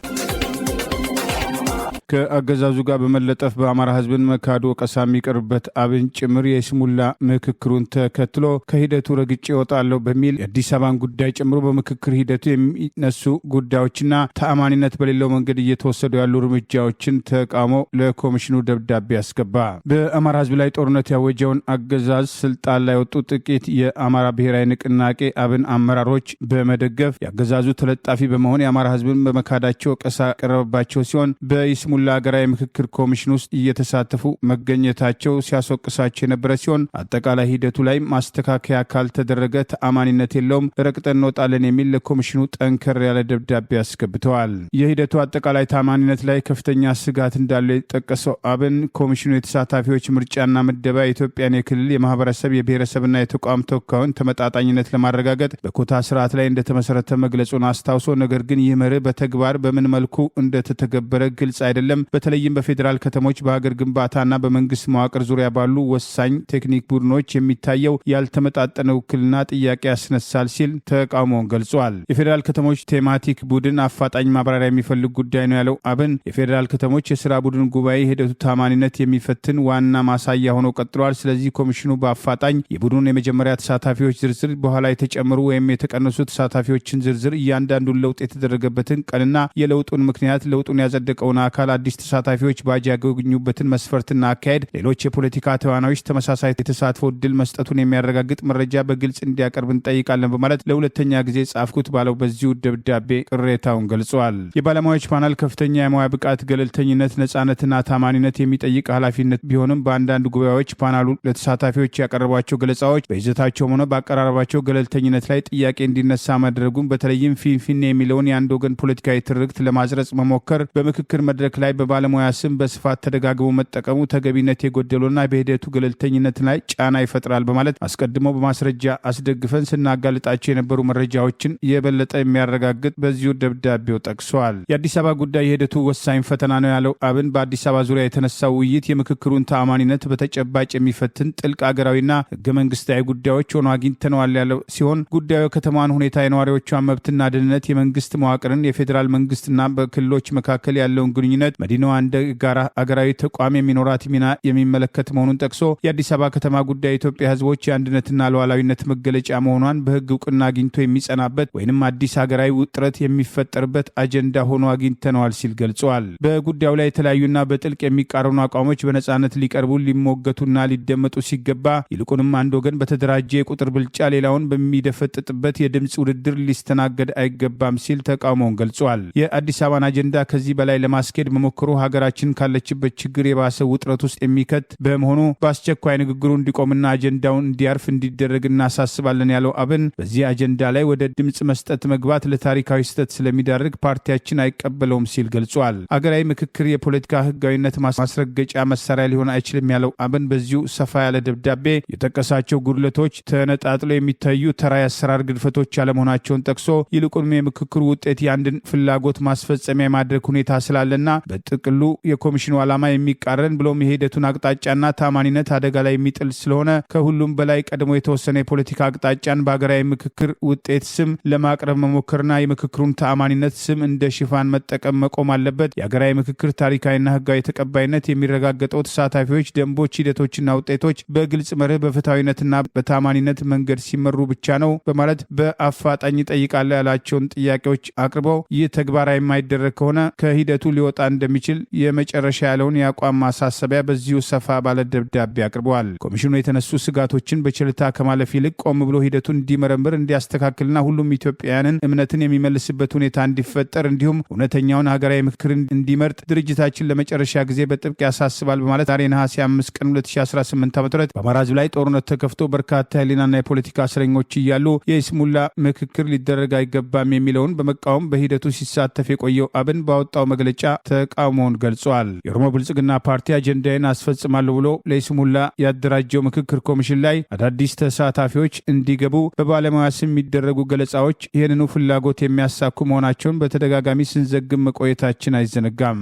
ከአገዛዙ ጋር በመለጠፍ በአማራ ህዝብን መካዱ ወቀሳ የሚቀርብበት አብን ጭምር የስሙላ ምክክሩን ተከትሎ ከሂደቱ ረግጬ እወጣለሁ በሚል የአዲስ አበባን ጉዳይ ጨምሮ በምክክር ሂደቱ የሚነሱ ጉዳዮችና ተአማኒነት በሌለው መንገድ እየተወሰዱ ያሉ እርምጃዎችን ተቃውሞ ለኮሚሽኑ ደብዳቤ አስገባ። በአማራ ህዝብ ላይ ጦርነት ያወጀውን አገዛዝ ስልጣን ላይ ወጡ ጥቂት የአማራ ብሔራዊ ንቅናቄ አብን አመራሮች በመደገፍ የአገዛዙ ተለጣፊ በመሆን የአማራ ህዝብን በመካዳቸው ወቀሳ ቀረበባቸው ሲሆን በይስሙ ለሀገራዊ ምክክር ኮሚሽን ውስጥ እየተሳተፉ መገኘታቸው ሲያስወቅሳቸው የነበረ ሲሆን አጠቃላይ ሂደቱ ላይ ማስተካከያ ካልተደረገ ተአማኒነት የለውም፣ ረግጠን እንወጣለን የሚል ለኮሚሽኑ ጠንከር ያለ ደብዳቤ አስገብተዋል። የሂደቱ አጠቃላይ ተአማኒነት ላይ ከፍተኛ ስጋት እንዳለው የጠቀሰው አብን ኮሚሽኑ የተሳታፊዎች ምርጫና ምደባ የኢትዮጵያን የክልል የማህበረሰብ የብሔረሰብና የተቋም ተወካዩን ተመጣጣኝነት ለማረጋገጥ በኮታ ስርዓት ላይ እንደተመሰረተ መግለጹን አስታውሶ ነገር ግን ይህ መርህ በተግባር በምን መልኩ እንደተተገበረ ግልጽ አይደለም፣ አይደለም። በተለይም በፌዴራል ከተሞች በሀገር ግንባታና በመንግስት መዋቅር ዙሪያ ባሉ ወሳኝ ቴክኒክ ቡድኖች የሚታየው ያልተመጣጠነ ውክልና ጥያቄ ያስነሳል ሲል ተቃውሞውን ገልጿል። የፌዴራል ከተሞች ቴማቲክ ቡድን አፋጣኝ ማብራሪያ የሚፈልግ ጉዳይ ነው ያለው አብን የፌዴራል ከተሞች የስራ ቡድን ጉባኤ ሂደቱ ታማኒነት የሚፈትን ዋና ማሳያ ሆኖ ቀጥሏል። ስለዚህ ኮሚሽኑ በአፋጣኝ የቡድኑን የመጀመሪያ ተሳታፊዎች ዝርዝር፣ በኋላ የተጨመሩ ወይም የተቀነሱ ተሳታፊዎችን ዝርዝር፣ እያንዳንዱን ለውጥ የተደረገበትን ቀንና የለውጡን ምክንያት፣ ለውጡን ያጸደቀውን አካል፣ አዲስ ተሳታፊዎች ባጅ ያገኙበትን መስፈርትና አካሄድ፣ ሌሎች የፖለቲካ ተዋናዮች ተመሳሳይ የተሳትፎ እድል መስጠቱን የሚያረጋግጥ መረጃ በግልጽ እንዲያቀርብ እንጠይቃለን በማለት ለሁለተኛ ጊዜ ጻፍኩት ባለው በዚሁ ደብዳቤ ቅሬታውን ገልጿል። የባለሙያዎች ፓናል ከፍተኛ የሙያ ብቃት፣ ገለልተኝነት፣ ነጻነትና ታማኒነት የሚጠይቅ ኃላፊነት ቢሆንም በአንዳንድ ጉባኤዎች ፓናሉ ለተሳታፊዎች ያቀረቧቸው ገለጻዎች በይዘታቸውም ሆነ በአቀራረባቸው ገለልተኝነት ላይ ጥያቄ እንዲነሳ ማድረጉን፣ በተለይም ፊንፊኔ የሚለውን የአንድ ወገን ፖለቲካዊ ትርክት ለማዝረጽ መሞከር፣ በምክክር መድረክ ላይ በባለሙያ ስም በስፋት ተደጋግሞ መጠቀሙ ተገቢነት የጎደለውና በሂደቱ ገለልተኝነት ላይ ጫና ይፈጥራል በማለት አስቀድሞ በማስረጃ አስደግፈን ስናጋልጣቸው የነበሩ መረጃዎችን የበለጠ የሚያረጋግጥ በዚሁ ደብዳቤው ጠቅሷል። የአዲስ አበባ ጉዳይ የሂደቱ ወሳኝ ፈተና ነው ያለው አብን በአዲስ አበባ ዙሪያ የተነሳው ውይይት የምክክሩን ተአማኒነት በተጨባጭ የሚፈትን ጥልቅ ሀገራዊና ህገ መንግስታዊ ጉዳዮች ሆኖ አግኝተነዋል ያለው ሲሆን ጉዳዩ የከተማን ሁኔታ፣ የነዋሪዎቿን መብትና ደህንነት፣ የመንግስት መዋቅርን፣ የፌዴራል መንግስትና በክልሎች መካከል ያለውን ግንኙነት፣ መዲናዋ እንደ ጋራ አገራዊ ተቋም የሚኖራት ሚና የሚመለከት መሆኑን ጠቅሶ የአዲስ አበባ ከተማ ጉዳይ የኢትዮጵያ ህዝቦች የአንድነትና ሉዓላዊነት መገለጫ መሆኗን በህግ እውቅና አግኝቶ የሚጸናበት ወይንም አዲስ ሀገራዊ ውጥረት የሚፈጠርበት አጀንዳ ሆኖ አግኝተነዋል ሲል ገልጿል። በጉዳዩ ላይ የተለያዩና በጥልቅ የሚቃረኑ አቋሞች በነጻነት ሊቀርቡ ሊሞገቱና ሊደመጡ ሲገባ ይልቁንም አንድ ወገን በተደራጀ የቁጥር ብልጫ ሌላውን በሚደፈጥጥበት የድምፅ ውድድር ሊስተናገድ አይገባም ሲል ተቃውሞውን ገልጿል። የአዲስ አበባን አጀንዳ ከዚህ በላይ ለማስኬድ መሞክሩ ሀገራችን ካለችበት ችግር የባሰ ውጥረት ውስጥ የሚከት በመሆኑ በአስቸኳይ ንግግሩ እንዲቆምና አጀንዳውን እንዲያርፍ እንዲደረግ እናሳስባለን ያለው አብን በዚህ አጀንዳ ላይ ወደ ድምፅ መስጠት መግባት ለታሪካዊ ስህተት ስለሚዳርግ ፓርቲያችን አይቀበለውም ሲል ገልጿል። አገራዊ ምክክር የፖለቲካ ህጋዊነት ማስረገጫ መሳሪያ ሊሆን አይችልም ያለው አብን በዚሁ ሰፋ ያለ ደብዳቤ የጠቀሳቸው ጉድለቶች ተነጣጥሎ የሚታዩ ተራ የአሰራር ግድፈቶች አለመሆናቸውን ጠቅሶ ይልቁንም የምክክሩ ውጤት የአንድን ፍላጎት ማስፈጸሚያ የማድረግ ሁኔታ ስላለና በጥቅሉ የኮሚሽኑ ዓላማ የሚቃረን ብሎም የሂደቱን አቅጣጫና ታማኒነት አደጋ ላይ የሚጥል ስለሆነ ከሁሉም በላይ ቀድሞ የተወሰነ የፖለቲካ አቅጣጫን በሀገራዊ ምክክር ውጤት ስም ለማቅረብ መሞከርና የምክክሩን ተአማኒነት ስም እንደ ሽፋን መጠቀም መቆም አለበት። የሀገራዊ ምክክር ታሪካዊና ህጋዊ ተቀባይነት የሚረጋገጠው ተሳታፊዎች፣ ደንቦች፣ ሂደቶችና ውጤቶች በግልጽ መርህ በፍትሐዊነትና በታማኒነት መንገድ ሲመሩ ብቻ ነው በማለት በአፋጣኝ ይጠይቃል ያላቸውን ጥያቄዎች አቅርበው ይህ ተግባራዊ የማይደረግ ከሆነ ከሂደቱ ሊወጣ እንደሚችል የመጨረሻ ያለውን የአቋም ማሳሰቢያ በዚሁ ሰፋ ባለ ደብዳቤ አቅርበዋል። ኮሚሽኑ የተነሱ ስጋቶችን በችልታ ከማለፍ ይልቅ ቆም ብሎ ሂደቱን እንዲመረምር፣ እንዲያስተካክልና ሁሉም ኢትዮጵያውያንን እምነትን የሚመልስበት ሁኔታ እንዲፈጠር እንዲሁም እውነተኛውን ሀገራዊ ምክክር እንዲመርጥ ድርጅታችን ለመጨረሻ ጊዜ በጥብቅ ያሳስባል በማለት ዛሬ ነሐሴ 5 ቀን 2018 ዓ.ም በአማራ ሕዝብ ላይ ጦርነት ተከፍቶ በርካታ የህሊናና የፖለቲካ እስረኞች እያሉ የይስሙላ ምክክር ሊደረግ አይገባም የሚለውን በመቃወም በሂደቱ ሲሳተፍ የቆየው አብን ባወጣው መግለጫ ተቃውሞውን ገልጿል። የኦሮሞ ብልጽግና ፓርቲ አጀንዳዬን አስፈጽማለሁ ብሎ ለይስሙላ ያደራጀው ምክክር ኮሚሽን ላይ አዳዲስ ተሳታፊዎች እንዲገቡ በባለሙያ ስም የሚደረጉ ገለጻዎች ይህንኑ ፍላጎት የሚያሳኩ መሆናቸውን በተደጋጋሚ ስንዘግብ መቆየታችን አይዘነጋም።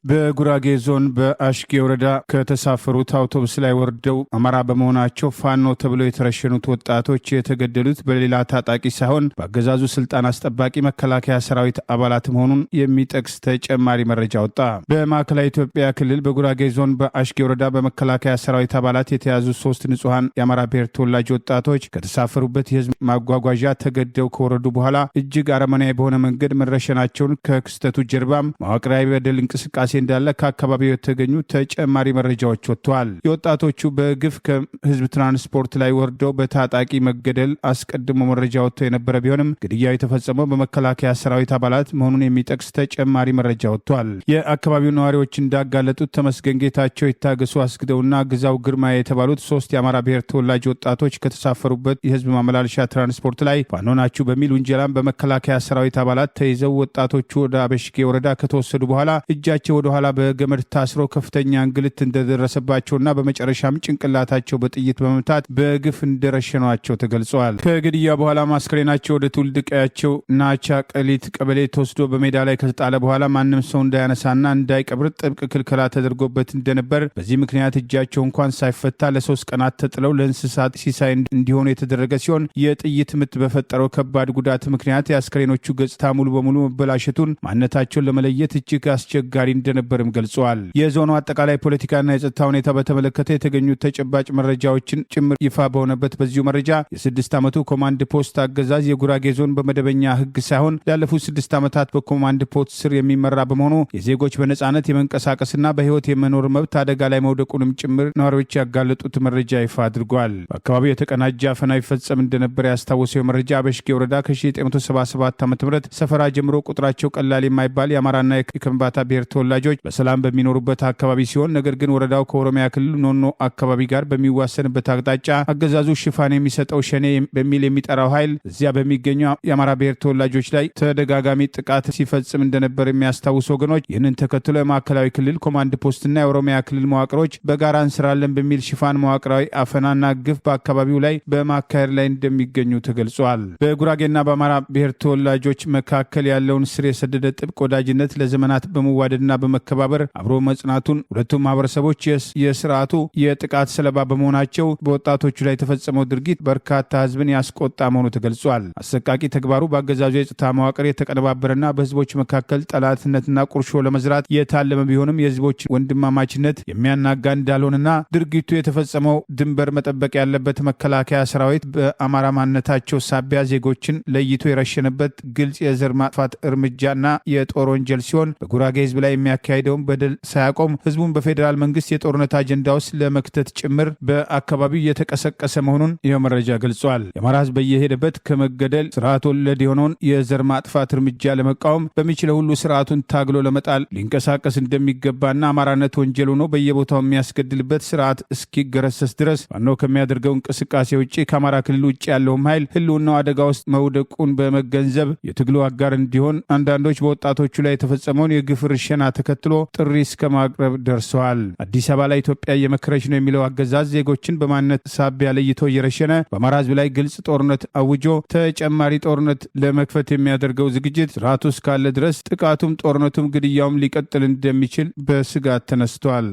በጉራጌ ዞን በአሽጌ ወረዳ ከተሳፈሩት አውቶቡስ ላይ ወርደው አማራ በመሆናቸው ፋኖ ተብለው የተረሸኑት ወጣቶች የተገደሉት በሌላ ታጣቂ ሳይሆን በአገዛዙ ስልጣን አስጠባቂ መከላከያ ሰራዊት አባላት መሆኑን የሚጠቅስ ተጨማሪ መረጃ ወጣ። በማዕከላዊ ኢትዮጵያ ክልል በጉራጌ ዞን በአሽጌ ወረዳ በመከላከያ ሰራዊት አባላት የተያዙ 3 ንጹሐን የአማራ ብሔር ተወላጅ ወጣቶች ከተሳፈሩበት የህዝብ ማጓጓዣ ተገደው ከወረዱ በኋላ እጅግ አረመናዊ በሆነ መንገድ መረሸናቸውን ከክስተቱ ጀርባም መዋቅራዊ በደል እንቅስቃሴ እንዳለ ከአካባቢው የተገኙ ተጨማሪ መረጃዎች ወጥተዋል። የወጣቶቹ በግፍ ከህዝብ ትራንስፖርት ላይ ወርደው በታጣቂ መገደል አስቀድሞ መረጃ ወጥቶ የነበረ ቢሆንም ግድያው የተፈጸመው በመከላከያ ሰራዊት አባላት መሆኑን የሚጠቅስ ተጨማሪ መረጃ ወጥቷል። የአካባቢው ነዋሪዎች እንዳጋለጡት ተመስገን ጌታቸው፣ ይታገሱ አስግደውና ግዛው ግርማ የተባሉት 3 የአማራ ብሔር ተወላጅ ወጣቶች ከተሳፈሩበት የህዝብ ማመላለሻ ትራንስፖርት ላይ ፋኖ ናችሁ በሚል ውንጀላም በመከላከያ ሰራዊት አባላት ተይዘው ወጣቶቹ ወደ አበሽጌ ወረዳ ከተወሰዱ በኋላ እጃቸው ወደ ኋላ በገመድ ታስሮ ከፍተኛ እንግልት እንደደረሰባቸውና በመጨረሻም ጭንቅላታቸው በጥይት በመምታት በግፍ እንደረሸኗቸው ተገልጸዋል። ከግድያ በኋላ አስክሬናቸው ወደ ትውልድ ቀያቸው ናቻ ቀሊት ቀበሌ ተወስዶ በሜዳ ላይ ከተጣለ በኋላ ማንም ሰው እንዳያነሳና እንዳይቀብር ጥብቅ ክልከላ ተደርጎበት እንደነበር፣ በዚህ ምክንያት እጃቸው እንኳን ሳይፈታ ለ3 ቀናት ተጥለው ለእንስሳት ሲሳይ እንዲሆኑ የተደረገ ሲሆን የጥይት ምት በፈጠረው ከባድ ጉዳት ምክንያት የአስክሬኖቹ ገጽታ ሙሉ በሙሉ መበላሸቱን፣ ማንነታቸውን ለመለየት እጅግ አስቸጋሪ እንደነበርም ገልጸዋል። የዞኑ አጠቃላይ ፖለቲካና የጸጥታ ሁኔታ በተመለከተ የተገኙት ተጨባጭ መረጃዎችን ጭምር ይፋ በሆነበት በዚሁ መረጃ የ6 ዓመቱ ኮማንድ ፖስት አገዛዝ የጉራጌ ዞን በመደበኛ ሕግ ሳይሆን ላለፉት 6 ዓመታት በኮማንድ ፖስት ስር የሚመራ በመሆኑ የዜጎች በነጻነት የመንቀሳቀስና በህይወት የመኖር መብት አደጋ ላይ መውደቁንም ጭምር ነዋሪዎች ያጋለጡት መረጃ ይፋ አድርጓል። በአካባቢው የተቀናጀ አፈና ይፈጸም እንደነበር ያስታወሰው መረጃ በሽጌ ወረዳ ከ1977 ዓ.ም ሰፈራ ጀምሮ ቁጥራቸው ቀላል የማይባል የአማራና የከምባታ ብሔር ተወላጆች በሰላም በሚኖሩበት አካባቢ ሲሆን ነገር ግን ወረዳው ከኦሮሚያ ክልል ኖኖ አካባቢ ጋር በሚዋሰንበት አቅጣጫ አገዛዙ ሽፋን የሚሰጠው ሸኔ በሚል የሚጠራው ኃይል እዚያ በሚገኙ የአማራ ብሔር ተወላጆች ላይ ተደጋጋሚ ጥቃት ሲፈጽም እንደነበር የሚያስታውሱ ወገኖች ይህንን ተከትሎ የማዕከላዊ ክልል ኮማንድ ፖስትና የኦሮሚያ ክልል መዋቅሮች በጋራ እንስራለን በሚል ሽፋን መዋቅራዊ አፈናና ግፍ በአካባቢው ላይ በማካሄድ ላይ እንደሚገኙ ተገልጿል። በጉራጌና በአማራ ብሔር ተወላጆች መካከል ያለውን ስር የሰደደ ጥብቅ ወዳጅነት ለዘመናት በመዋደድና በመከባበር አብሮ መጽናቱን ሁለቱም ማህበረሰቦች የስርዓቱ የጥቃት ሰለባ በመሆናቸው በወጣቶቹ ላይ የተፈጸመው ድርጊት በርካታ ህዝብን ያስቆጣ መሆኑ ተገልጿል። አሰቃቂ ተግባሩ በአገዛዙ የጸጥታ መዋቅር የተቀነባበረና በህዝቦች መካከል ጠላትነትና ቁርሾ ለመዝራት የታለመ ቢሆንም የህዝቦች ወንድማማችነት የሚያናጋ እንዳልሆነና ድርጊቱ የተፈጸመው ድንበር መጠበቅ ያለበት መከላከያ ሰራዊት በአማራ ማንነታቸው ሳቢያ ዜጎችን ለይቶ የረሸነበት ግልጽ የዘር ማጥፋት እርምጃና የጦር ወንጀል ሲሆን በጉራጌ ህዝብ ላይ የሚያካሂደውን በደል ሳያቆም ህዝቡን በፌዴራል መንግስት የጦርነት አጀንዳ ውስጥ ለመክተት ጭምር በአካባቢው እየተቀሰቀሰ መሆኑን ይኸው መረጃ ገልጿል። የአማራ ህዝብ በየሄደበት ከመገደል ስርዓት ወለድ የሆነውን የዘር ማጥፋት እርምጃ ለመቃወም በሚችለው ሁሉ ስርዓቱን ታግሎ ለመጣል ሊንቀሳቀስ እንደሚገባና አማራነት ወንጀል ሆኖ በየቦታው የሚያስገድልበት ስርዓት እስኪገረሰስ ድረስ ዋናው ከሚያደርገው እንቅስቃሴ ውጭ ከአማራ ክልል ውጭ ያለውም ኃይል ህልውናው አደጋ ውስጥ መውደቁን በመገንዘብ የትግሉ አጋር እንዲሆን አንዳንዶች በወጣቶቹ ላይ የተፈጸመውን የግፍ ርሸና ተከትሎ ጥሪ እስከ ማቅረብ ደርሰዋል። አዲስ አበባ ላይ ኢትዮጵያ እየመከረች ነው የሚለው አገዛዝ ዜጎችን በማንነት ሳቢያ ለይቶ እየረሸነ በአማራ ህዝብ ላይ ግልጽ ጦርነት አውጆ ተጨማሪ ጦርነት ለመክፈት የሚያደርገው ዝግጅት ስርዓቱ እስካለ ድረስ ጥቃቱም ጦርነቱም ግድያውም ሊቀጥል እንደሚችል በስጋት ተነስቷል።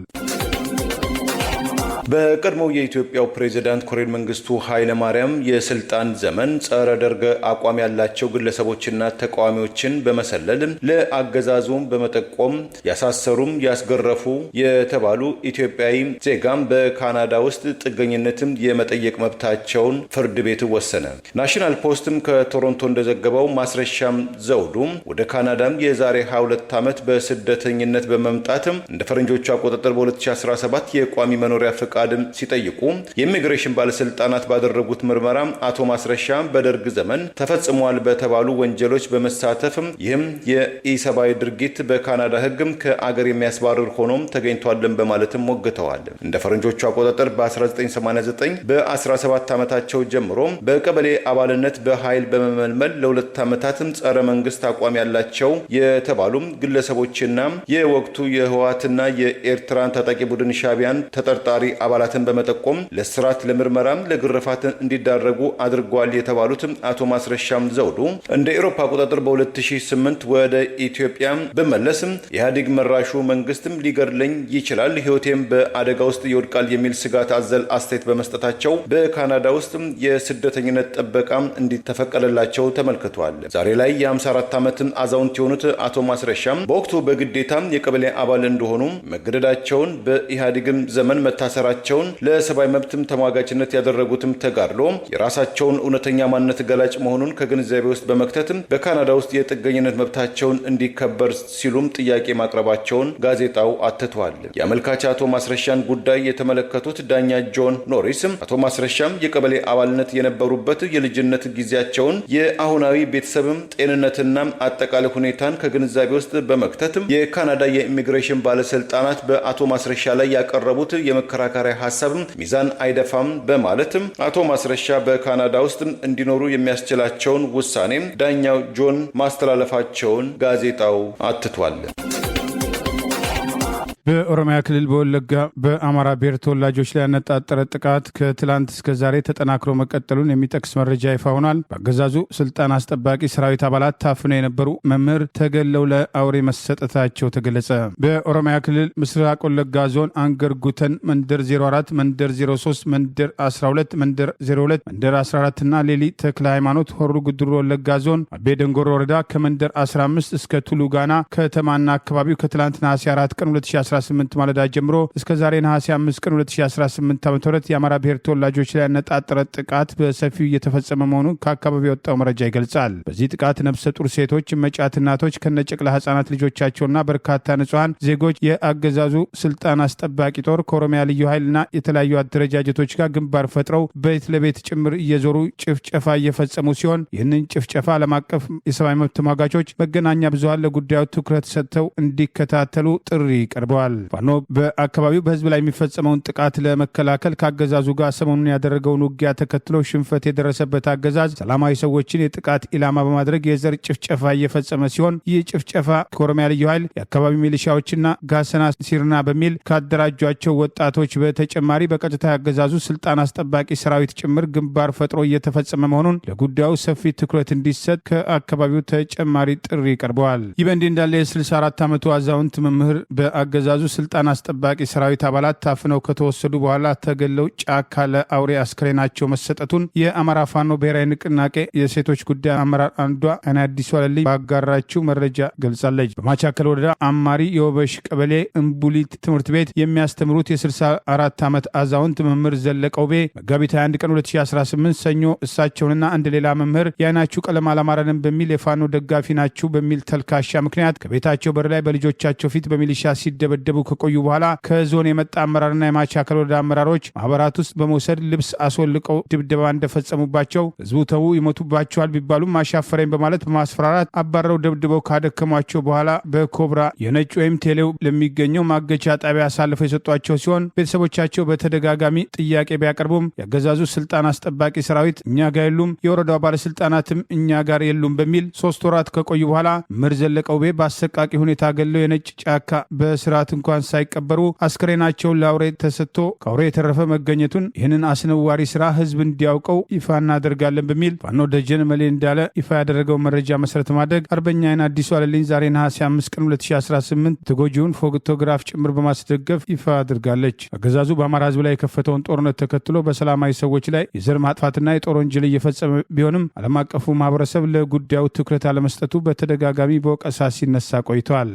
በቀድሞው የኢትዮጵያው ፕሬዝዳንት ኮሎኔል መንግስቱ ኃይለማርያም የስልጣን ዘመን ጸረ ደርግ አቋም ያላቸው ግለሰቦችና ተቃዋሚዎችን በመሰለል ለአገዛዙም በመጠቆም ያሳሰሩም ያስገረፉ የተባሉ ኢትዮጵያዊ ዜጋም በካናዳ ውስጥ ጥገኝነትም የመጠየቅ መብታቸውን ፍርድ ቤት ወሰነ። ናሽናል ፖስትም ከቶሮንቶ እንደዘገበው ማስረሻም ዘውዱ ወደ ካናዳም የዛሬ 22 ዓመት በስደተኝነት በመምጣትም እንደ ፈረንጆቹ አቆጣጠር በ2017 የቋሚ መኖሪያ ፍቃድ ሲጠይቁ የኢሚግሬሽን ባለስልጣናት ባደረጉት ምርመራ አቶ ማስረሻ በደርግ ዘመን ተፈጽሟል በተባሉ ወንጀሎች በመሳተፍ ይህም የኢሰብአዊ ድርጊት በካናዳ ሕግም ከአገር የሚያስባርር ሆኖም ተገኝቷልን በማለትም ሞግተዋል። እንደ ፈረንጆቹ አቆጣጠር በ1989 በ17 ዓመታቸው ጀምሮ በቀበሌ አባልነት በኃይል በመመልመል ለ2 ዓመታትም ጸረ መንግስት አቋም ያላቸው የተባሉ ግለሰቦችና የወቅቱ የህወሓትና የኤርትራን ታጣቂ ቡድን ሻዕቢያን ተጠርጣሪ አባላትን በመጠቆም ለስራት ለምርመራም ለግርፋት እንዲዳረጉ አድርጓል የተባሉት አቶ ማስረሻም ዘውዱ እንደ ኤሮፓ አቆጣጠር በ2008 ወደ ኢትዮጵያ በመለስም ኢህአዴግ መራሹ መንግስትም ሊገድለኝ ይችላል፣ ህይወቴም በአደጋ ውስጥ ይወድቃል የሚል ስጋት አዘል አስተያየት በመስጠታቸው በካናዳ ውስጥ የስደተኝነት ጥበቃ እንዲተፈቀደላቸው ተመልክቷል። ዛሬ ላይ የ54 ዓመትን አዛውንት የሆኑት አቶ ማስረሻም በወቅቱ በግዴታ የቀበሌ አባል እንደሆኑ መገደዳቸውን በኢህአዴግም ዘመን መታሰራቸውን ለሰብአዊ መብትም ተሟጋችነት ያደረጉትም ተጋድሎ የራሳቸውን እውነተኛ ማንነት ገላጭ መሆኑን ከግንዛቤ ውስጥ በመክተትም በካናዳ ውስጥ የጥገኝነት መብታቸውን እንዲከበር ሲሉም ጥያቄ ማቅረባቸውን ጋዜጣው አትቷል። የአመልካች አቶ ማስረሻን ጉዳይ የተመለከቱት ዳኛ ጆን ኖሪስም አቶ ማስረሻም የቀበሌ አባልነት የነበሩበት የልጅነት ጊዜያቸውን የአሁናዊ ቤተሰብም ጤንነትና አጠቃላይ ሁኔታን ከግንዛቤ ውስጥ በመክተትም የካናዳ የኢሚግሬሽን ባለስልጣናት በአቶ ማስረሻ ላይ ያቀረቡት የመከራከሪያ ሐሳብም ሚዛን አይደፋም በማለትም አቶ ማስረሻ በካናዳ ውስጥ እንዲኖሩ የሚያስችላቸውን ውሳኔ ዳኛው ጆን ማስተላለፋቸውን ጋዜጣው አትቷል። በኦሮሚያ ክልል በወለጋ በአማራ ብሔር ተወላጆች ላይ ያነጣጠረ ጥቃት ከትላንት እስከ ዛሬ ተጠናክሮ መቀጠሉን የሚጠቅስ መረጃ ይፋ ሆኗል። በአገዛዙ ስልጣን አስጠባቂ ሰራዊት አባላት ታፍነው የነበሩ መምህር ተገለው ለአውሬ መሰጠታቸው ተገለጸ። በኦሮሚያ ክልል ምስራቅ ወለጋ ዞን አንገር ጉተን መንደር 04፣ መንደር 03፣ መንደር 12፣ መንደር 02፣ መንደር 14 እና ሌሊ ተክለ ሃይማኖት ሆሩ ጉድሩ ወለጋ ዞን አቤ ደንጎሮ ወረዳ ከመንደር 15 እስከ ቱሉ ጋና ከተማና አካባቢው ከትላንት ነሐሴ 4 ቀን 2018 ማለዳ ጀምሮ እስከ ዛሬ ነሐሴ 5 ቀን 2018 ዓ.ም የአማራ ብሔር ተወላጆች ላይ ያነጣጠረ ጥቃት በሰፊው እየተፈጸመ መሆኑን ከአካባቢው የወጣው መረጃ ይገልጻል። በዚህ ጥቃት ነፍሰ ጡር ሴቶች፣ መጫት እናቶች ከነጨቅላ ህጻናት ልጆቻቸውና በርካታ ንጹሃን ዜጎች የአገዛዙ ስልጣን አስጠባቂ ጦር ከኦሮሚያ ልዩ ኃይልና የተለያዩ አደረጃጀቶች ጋር ግንባር ፈጥረው ቤት ለቤት ጭምር እየዞሩ ጭፍጨፋ እየፈጸሙ ሲሆን ይህንን ጭፍጨፋ ዓለም አቀፍ የሰብአዊ መብት ተሟጋቾች መገናኛ ብዙሃን ለጉዳዩ ትኩረት ሰጥተው እንዲከታተሉ ጥሪ ቀርበዋል። ፋኖ በአካባቢው በህዝብ ላይ የሚፈጸመውን ጥቃት ለመከላከል ከአገዛዙ ጋር ሰሞኑን ያደረገውን ውጊያ ተከትሎ ሽንፈት የደረሰበት አገዛዝ ሰላማዊ ሰዎችን የጥቃት ኢላማ በማድረግ የዘር ጭፍጨፋ እየፈጸመ ሲሆን ይህ ጭፍጨፋ ከኦሮሚያ ልዩ ኃይል የአካባቢ ሚሊሻዎችና ጋሰና ሲርና በሚል ካደራጇቸው ወጣቶች በተጨማሪ በቀጥታ ያገዛዙ ስልጣን አስጠባቂ ሰራዊት ጭምር ግንባር ፈጥሮ እየተፈጸመ መሆኑን ለጉዳዩ ሰፊ ትኩረት እንዲሰጥ ከአካባቢው ተጨማሪ ጥሪ ቀርበዋል። ይህ በእንዲህ እንዳለ የ64 ዓመቱ አዛውንት መምህር በአገዛዙ ስልጣን አስጠባቂ ሰራዊት አባላት ታፍነው ከተወሰዱ በኋላ ተገለው ጫካ ለአውሬ አስክሬናቸው መሰጠቱን የአማራ ፋኖ ብሔራዊ ንቅናቄ የሴቶች ጉዳይ አመራር አንዷ አይና አዲሱ አለልኝ ባጋራችው መረጃ ገልጻለች። በማቻከል ወረዳ አማሪ የወበሽ ቀበሌ እምቡሊት ትምህርት ቤት የሚያስተምሩት የ64 ዓመት አዛውንት መምህር ዘለቀው ቤ መጋቢት 21 ቀን 2018 ሰኞ እሳቸውንና አንድ ሌላ መምህር የአይናችሁ ቀለም አላማረንም በሚል የፋኖ ደጋፊ ናችሁ በሚል ተልካሻ ምክንያት ከቤታቸው በር ላይ በልጆቻቸው ፊት በሚሊሻ ሲደበደቡ ከቆዩ በኋላ ከዞን የመጣ አመራርና የማቻከል ወረዳ አመራሮች ማህበራት ውስጥ በመውሰድ ልብስ አስወልቀው ድብደባ እንደፈጸሙባቸው ህዝቡ ተዉ ይሞቱባቸዋል ቢባሉም አሻፈረኝ በማለት በማስፈራራት አባረው ደብድበው ካደከሟቸው በኋላ በኮብራ የነጭ ወይም ቴሌው ለሚገኘው ማገቻ ጣቢያ አሳልፈው የሰጧቸው ሲሆን ቤተሰቦቻቸው በተደጋጋሚ ጥያቄ ቢያቀርቡም ያገዛዙ ስልጣን አስጠባቂ ሰራዊት እኛ ጋር የሉም፣ የወረዳው ባለስልጣናትም እኛ ጋር የሉም በሚል 3 ወራት ከቆዩ በኋላ መምህር ዘለቀው ቤ በአሰቃቂ ሁኔታ ገለው የነጭ ጫካ በስርዓት እንኳን ሳይቀበሩ አስክሬናቸውን ለአውሬ ተሰጥቶ ከአውሬ የተረፈ መገኘቱን ይህንን አስነዋሪ ስራ ህዝብ እንዲያውቀው ይፋ እናደርጋለን በሚል ፋኖ ደጀን መሌ እንዳለ ይፋ ያደረገው መረጃ መሰረት ማድረግ አርበኛ አይና አዲሱ አለልኝ ዛሬ ነሐሴ 5 ቀን 2018 ተጎጂውን ፎቶግራፍ ጭምር በማስደገፍ ይፋ አድርጋለች። አገዛዙ በአማራ ህዝብ ላይ የከፈተውን ጦርነት ተከትሎ በሰላማዊ ሰዎች ላይ የዘር ማጥፋትና የጦር ወንጀል እየፈጸመ ቢሆንም ዓለም አቀፉ ማህበረሰብ ለጉዳዩ ትኩረት አለመስጠቱ በተደጋጋሚ በወቀሳ ሲነሳ ቆይተዋል።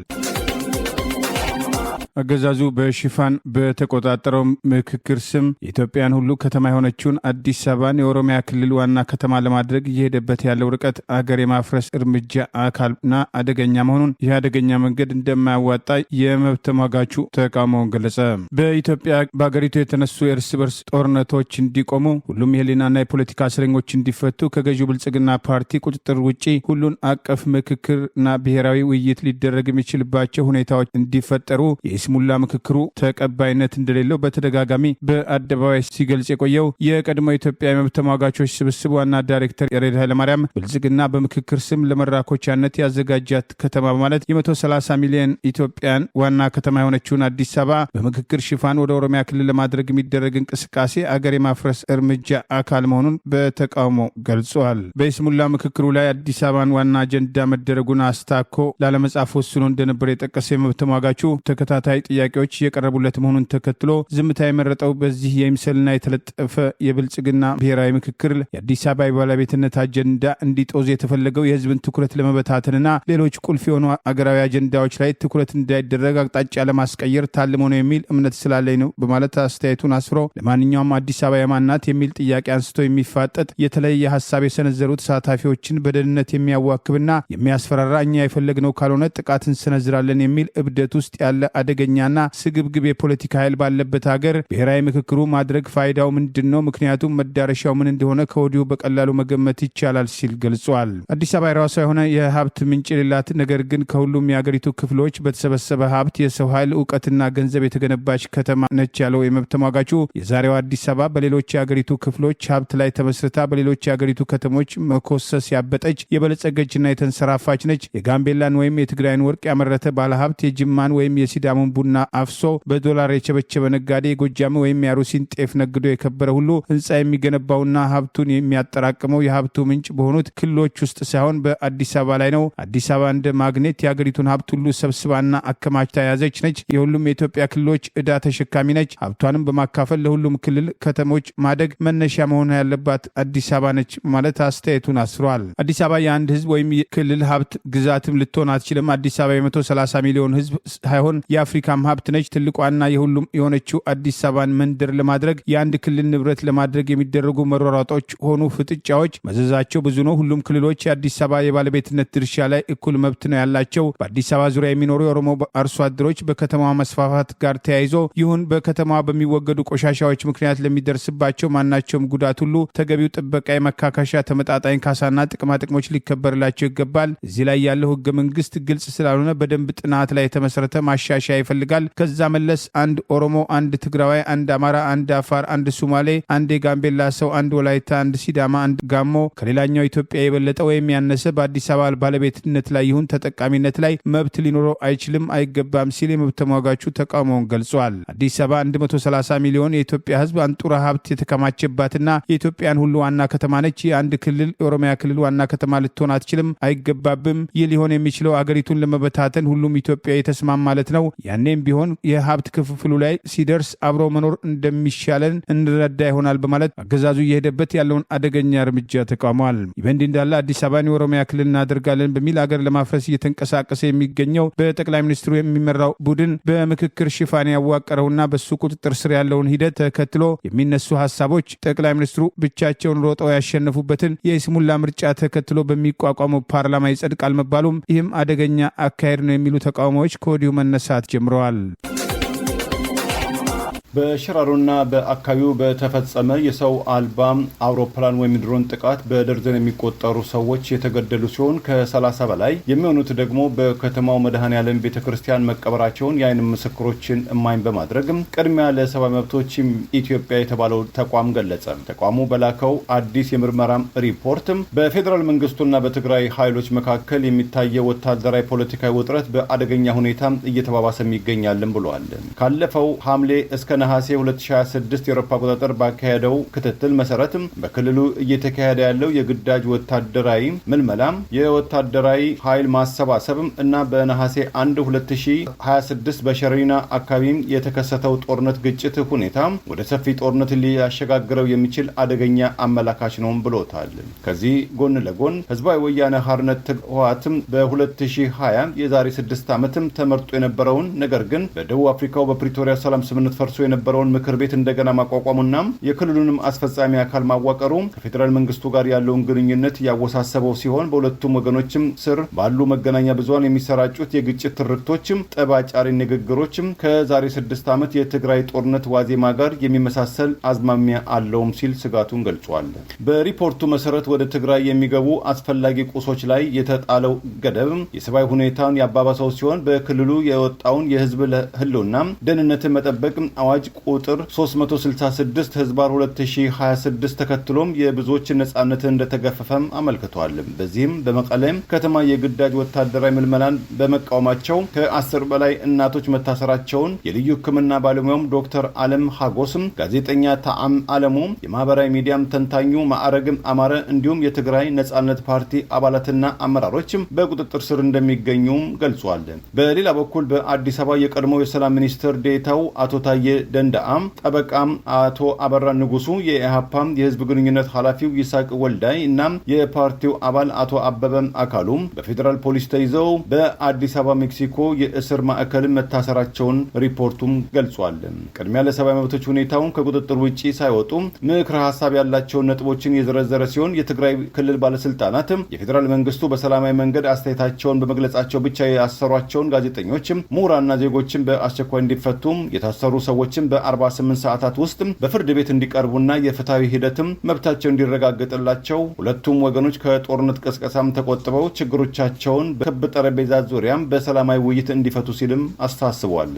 አገዛዙ በሽፋን በተቆጣጠረው ምክክር ስም የኢትዮጵያን ሁሉ ከተማ የሆነችውን አዲስ አበባን የኦሮሚያ ክልል ዋና ከተማ ለማድረግ እየሄደበት ያለው ርቀት አገር የማፍረስ እርምጃ አካልና አደገኛ መሆኑን ይህ አደገኛ መንገድ እንደማያዋጣ የመብት ተሟጋቹ ተቃውሞውን ገለጸ። በኢትዮጵያ በአገሪቱ የተነሱ የእርስ በርስ ጦርነቶች እንዲቆሙ፣ ሁሉም የህሊናና የፖለቲካ እስረኞች እንዲፈቱ፣ ከገዢው ብልጽግና ፓርቲ ቁጥጥር ውጪ ሁሉን አቀፍ ምክክርና ብሔራዊ ውይይት ሊደረግ የሚችልባቸው ሁኔታዎች እንዲፈጠሩ የይስሙላ ምክክሩ ተቀባይነት እንደሌለው በተደጋጋሚ በአደባባይ ሲገልጽ የቆየው የቀድሞ ኢትዮጵያ የመብት ተሟጋቾች ስብስብ ዋና ዳይሬክተር ያሬድ ኃይለማርያም ብልጽግና በምክክር ስም ለመራኮቻነት ያዘጋጃት ከተማ በማለት የ130 ሚሊዮን ኢትዮጵያን ዋና ከተማ የሆነችውን አዲስ አበባ በምክክር ሽፋን ወደ ኦሮሚያ ክልል ለማድረግ የሚደረግ እንቅስቃሴ አገር የማፍረስ እርምጃ አካል መሆኑን በተቃውሞ ገልጿል። በይስሙላ ምክክሩ ላይ አዲስ አበባን ዋና አጀንዳ መደረጉን አስታኮ ላለመጻፍ ወስኖ እንደነበር የጠቀሰው የመብት ተሟጋቹ ተከታታይ ጥያቄዎች የቀረቡለት መሆኑን ተከትሎ ዝምታ የመረጠው በዚህ የምስልና የተለጠፈ የብልጽግና ብሔራዊ ምክክር የአዲስ አበባ የባለቤትነት አጀንዳ እንዲጦዝ የተፈለገው የህዝብን ትኩረት ለመበታተንና ሌሎች ቁልፍ የሆኑ አገራዊ አጀንዳዎች ላይ ትኩረት እንዳይደረግ አቅጣጫ ለማስቀየር ታልሞ ነው የሚል እምነት ስላለኝ ነው በማለት አስተያየቱን አስፍሮ ለማንኛውም አዲስ አበባ የማናት የሚል ጥያቄ አንስቶ የሚፋጠጥ የተለየ ሀሳብ የሰነዘሩ ተሳታፊዎችን በደህንነት የሚያዋክብና የሚያስፈራራ እኛ የፈለግነው ካልሆነ ጥቃት እንሰነዝራለን የሚል እብደት ውስጥ ያለ አደገኛና ስግብግብ የፖለቲካ ኃይል ባለበት ሀገር ብሔራዊ ምክክሩ ማድረግ ፋይዳው ምንድን ነው? ምክንያቱም መዳረሻው ምን እንደሆነ ከወዲሁ በቀላሉ መገመት ይቻላል ሲል ገልጿል። አዲስ አበባ የራሷ የሆነ የሀብት ምንጭ የሌላት ነገር ግን ከሁሉም የአገሪቱ ክፍሎች በተሰበሰበ ሀብት፣ የሰው ኃይል፣ እውቀትና ገንዘብ የተገነባች ከተማ ነች ያለው የመብት ተሟጋቹ የዛሬዋ አዲስ አበባ በሌሎች የአገሪቱ ክፍሎች ሀብት ላይ ተመስርታ በሌሎች የአገሪቱ ከተሞች መኮሰስ ያበጠች የበለጸገችና የተንሰራፋች ነች። የጋምቤላን ወይም የትግራይን ወርቅ ያመረተ ባለሀብት የጅማን ወይም የሲዳሙን ቡና አፍሶ በዶላር የቸበቸበ ነጋዴ ጎጃም ወይም ያሩሲን ጤፍ ነግዶ የከበረ ሁሉ ህንፃ የሚገነባውና ሀብቱን የሚያጠራቅመው የሀብቱ ምንጭ በሆኑት ክልሎች ውስጥ ሳይሆን በአዲስ አበባ ላይ ነው። አዲስ አበባ እንደ ማግኔት የሀገሪቱን ሀብት ሁሉ ሰብስባና አከማችታ የያዘች ነች። የሁሉም የኢትዮጵያ ክልሎች ዕዳ ተሸካሚ ነች። ሀብቷንም በማካፈል ለሁሉም ክልል ከተሞች ማደግ መነሻ መሆን ያለባት አዲስ አበባ ነች ማለት አስተያየቱን አስፍሯል። አዲስ አበባ የአንድ ህዝብ ወይም ክልል ሀብት ግዛትም ልትሆን አትችልም። አዲስ አበባ የ130 ሚሊዮን ህዝብ ሳይሆን የአፍሪካም ሀብት ነች። ትልቋና የሁሉም የሆነችው አዲስ አበባን መንደር ለማድረግ የአንድ ክልል ንብረት ለማድረግ የሚደረጉ መሯሯጦች ሆኑ ፍጥጫዎች መዘዛቸው ብዙ ነው። ሁሉም ክልሎች የአዲስ አበባ የባለቤትነት ድርሻ ላይ እኩል መብት ነው ያላቸው። በአዲስ አበባ ዙሪያ የሚኖሩ የኦሮሞ አርሶ አደሮች በከተማዋ መስፋፋት ጋር ተያይዞ ይሁን በከተማዋ በሚወገዱ ቆሻሻዎች ምክንያት ለሚደርስባቸው ማናቸውም ጉዳት ሁሉ ተገቢው ጥበቃ፣ የመካካሻ ተመጣጣኝ ካሳና ጥቅማ ጥቅሞች ሊከበርላቸው ይገባል። እዚህ ላይ ያለው ህገ መንግስት ግልጽ ስላልሆነ በደንብ ጥናት ላይ የተመሰረተ ማሻሻያ ይፈልጋል። ከዛ መለስ አንድ ኦሮሞ፣ አንድ ትግራዋይ፣ አንድ አማራ፣ አንድ አፋር፣ አንድ ሱማሌ፣ አንድ የጋምቤላ ሰው፣ አንድ ወላይታ፣ አንድ ሲዳማ፣ አንድ ጋሞ ከሌላኛው ኢትዮጵያ የበለጠ ወይም ያነሰ በአዲስ አበባ ባለቤትነት ላይ ይሁን ተጠቃሚነት ላይ መብት ሊኖረው አይችልም፣ አይገባም ሲል የመብት ተሟጋቹ ተቃውሞውን ገልጿል። አዲስ አበባ 130 ሚሊዮን የኢትዮጵያ ህዝብ አንጡራ ሀብት የተከማቸባትና የኢትዮጵያን ሁሉ ዋና ከተማ ነች። የአንድ ክልል የኦሮሚያ ክልል ዋና ከተማ ልትሆን አትችልም፣ አይገባብም። ይህ ሊሆን የሚችለው አገሪቱን ለመበታተን ሁሉም ኢትዮጵያ የተስማማ ማለት ነው። ያኔም ቢሆን የሀብት ክፍፍሉ ላይ ሲደርስ አብሮ መኖር እንደሚሻለን እንረዳ ይሆናል በማለት አገዛዙ እየሄደበት ያለውን አደገኛ እርምጃ ተቃውሟል። ይህ በእንዲህ እንዳለ አዲስ አበባን የኦሮሚያ ክልል እናደርጋለን በሚል አገር ለማፍረስ እየተንቀሳቀሰ የሚገኘው በጠቅላይ ሚኒስትሩ የሚመራው ቡድን በምክክር ሽፋን ያዋቀረውና በሱ ቁጥጥር ስር ያለውን ሂደት ተከትሎ የሚነሱ ሀሳቦች ጠቅላይ ሚኒስትሩ ብቻቸውን ሮጠው ያሸነፉበትን የይስሙላ ምርጫ ተከትሎ በሚቋቋመው ፓርላማ ይጸድቃል መባሉም ይህም አደገኛ አካሄድ ነው የሚሉ ተቃውሞዎች ከወዲሁ መነሳት ጀምረዋል። በሽራሮና በአካባቢው በተፈጸመ የሰው አልባ አውሮፕላን ወይም ድሮን ጥቃት በደርዘን የሚቆጠሩ ሰዎች የተገደሉ ሲሆን ከ30 በላይ የሚሆኑት ደግሞ በከተማው መድኃኔዓለም ቤተክርስቲያን መቀበራቸውን የዓይን ምስክሮችን እማኝ በማድረግ ቅድሚያ ለሰብአዊ መብቶች ኢትዮጵያ የተባለው ተቋም ገለጸ። ተቋሙ በላከው አዲስ የምርመራ ሪፖርት በፌዴራል መንግስቱና በትግራይ ኃይሎች መካከል የሚታየው ወታደራዊ ፖለቲካዊ ውጥረት በአደገኛ ሁኔታ እየተባባሰ ይገኛልን ብሏል። ካለፈው ሐምሌ እስከ ነሐሴ 2026 የአውሮፓ አቆጣጠር ባካሄደው ክትትል መሰረት በክልሉ እየተካሄደ ያለው የግዳጅ ወታደራዊ ምልመላ፣ የወታደራዊ ኃይል ማሰባሰብ እና በነሐሴ 1 2026 በሸሪና አካባቢ የተከሰተው ጦርነት ግጭት ሁኔታ ወደ ሰፊ ጦርነት ሊያሸጋግረው የሚችል አደገኛ አመላካች ነው ብሎታል። ከዚህ ጎን ለጎን ህዝባዊ ወያነ ሓርነት ህወሓት በ2020 የዛሬ 6 ዓመት ተመርጦ የነበረውን ነገር ግን በደቡብ አፍሪካው በፕሪቶሪያ ሰላም ስምምነት ፈርሶ የነበረውን ምክር ቤት እንደገና ማቋቋሙና የክልሉንም አስፈጻሚ አካል ማዋቀሩ ከፌዴራል መንግስቱ ጋር ያለውን ግንኙነት ያወሳሰበው ሲሆን በሁለቱም ወገኖችም ስር ባሉ መገናኛ ብዙሃን የሚሰራጩት የግጭት ትርክቶችም ጠባጫሪ ንግግሮችም ከዛሬ 6 ዓመት የትግራይ ጦርነት ዋዜማ ጋር የሚመሳሰል አዝማሚያ አለውም ሲል ስጋቱን ገልጿል። በሪፖርቱ መሰረት ወደ ትግራይ የሚገቡ አስፈላጊ ቁሶች ላይ የተጣለው ገደብ የሰብአዊ ሁኔታውን ያባባሰው ሲሆን በክልሉ የወጣውን የህዝብ ህልውና ደህንነትን መጠበቅ አዋጅ ቁጥር 366 ህዝባር 2026 ተከትሎም የብዙዎች ነጻነት እንደተገፈፈም አመልክቷል። በዚህም በመቀለም ከተማ የግዳጅ ወታደራዊ ምልመላን በመቃወማቸው ከ10 በላይ እናቶች መታሰራቸውን የልዩ ሕክምና ባለሙያውም ዶክተር አለም ሀጎስም፣ ጋዜጠኛ ታአም አለሙ፣ የማህበራዊ ሚዲያም ተንታኙ ማዕረግም አማረ እንዲሁም የትግራይ ነጻነት ፓርቲ አባላትና አመራሮችም በቁጥጥር ስር እንደሚገኙም ገልጿል። በሌላ በኩል በአዲስ አበባ የቀድሞው የሰላም ሚኒስትር ዴታው አቶ ታዬ ደንዳአም፣ ጠበቃም አቶ አበራ ንጉሱ፣ የኢሃፓም የህዝብ ግንኙነት ኃላፊው ይስሐቅ ወልዳይ እና የፓርቲው አባል አቶ አበበም አካሉ በፌዴራል ፖሊስ ተይዘው በአዲስ አበባ ሜክሲኮ የእስር ማዕከል መታሰራቸውን ሪፖርቱም ገልጿል። ቅድሚያ ለሰብአዊ መብቶች ሁኔታውን ከቁጥጥር ውጪ ሳይወጡ ምክረ ሀሳብ ያላቸውን ነጥቦችን የዘረዘረ ሲሆን የትግራይ ክልል ባለስልጣናት የፌዴራል መንግስቱ በሰላማዊ መንገድ አስተያየታቸውን በመግለጻቸው ብቻ ያሰሯቸውን ጋዜጠኞችም ምሁራንና ዜጎችን በአስቸኳይ እንዲፈቱም የታሰሩ ሰዎችን በ48 ሰዓታት ውስጥ በፍርድ ቤት እንዲቀርቡና የፍትሃዊ ሂደትም መብታቸው እንዲረጋገጥላቸው ሁለቱም ወገኖች ከጦርነት ቀስቀሳም ተቆጥበው ችግሮቻቸውን በክብ ጠረጴዛ ዙሪያም በሰላማዊ ውይይት እንዲፈቱ ሲልም አሳስቧል።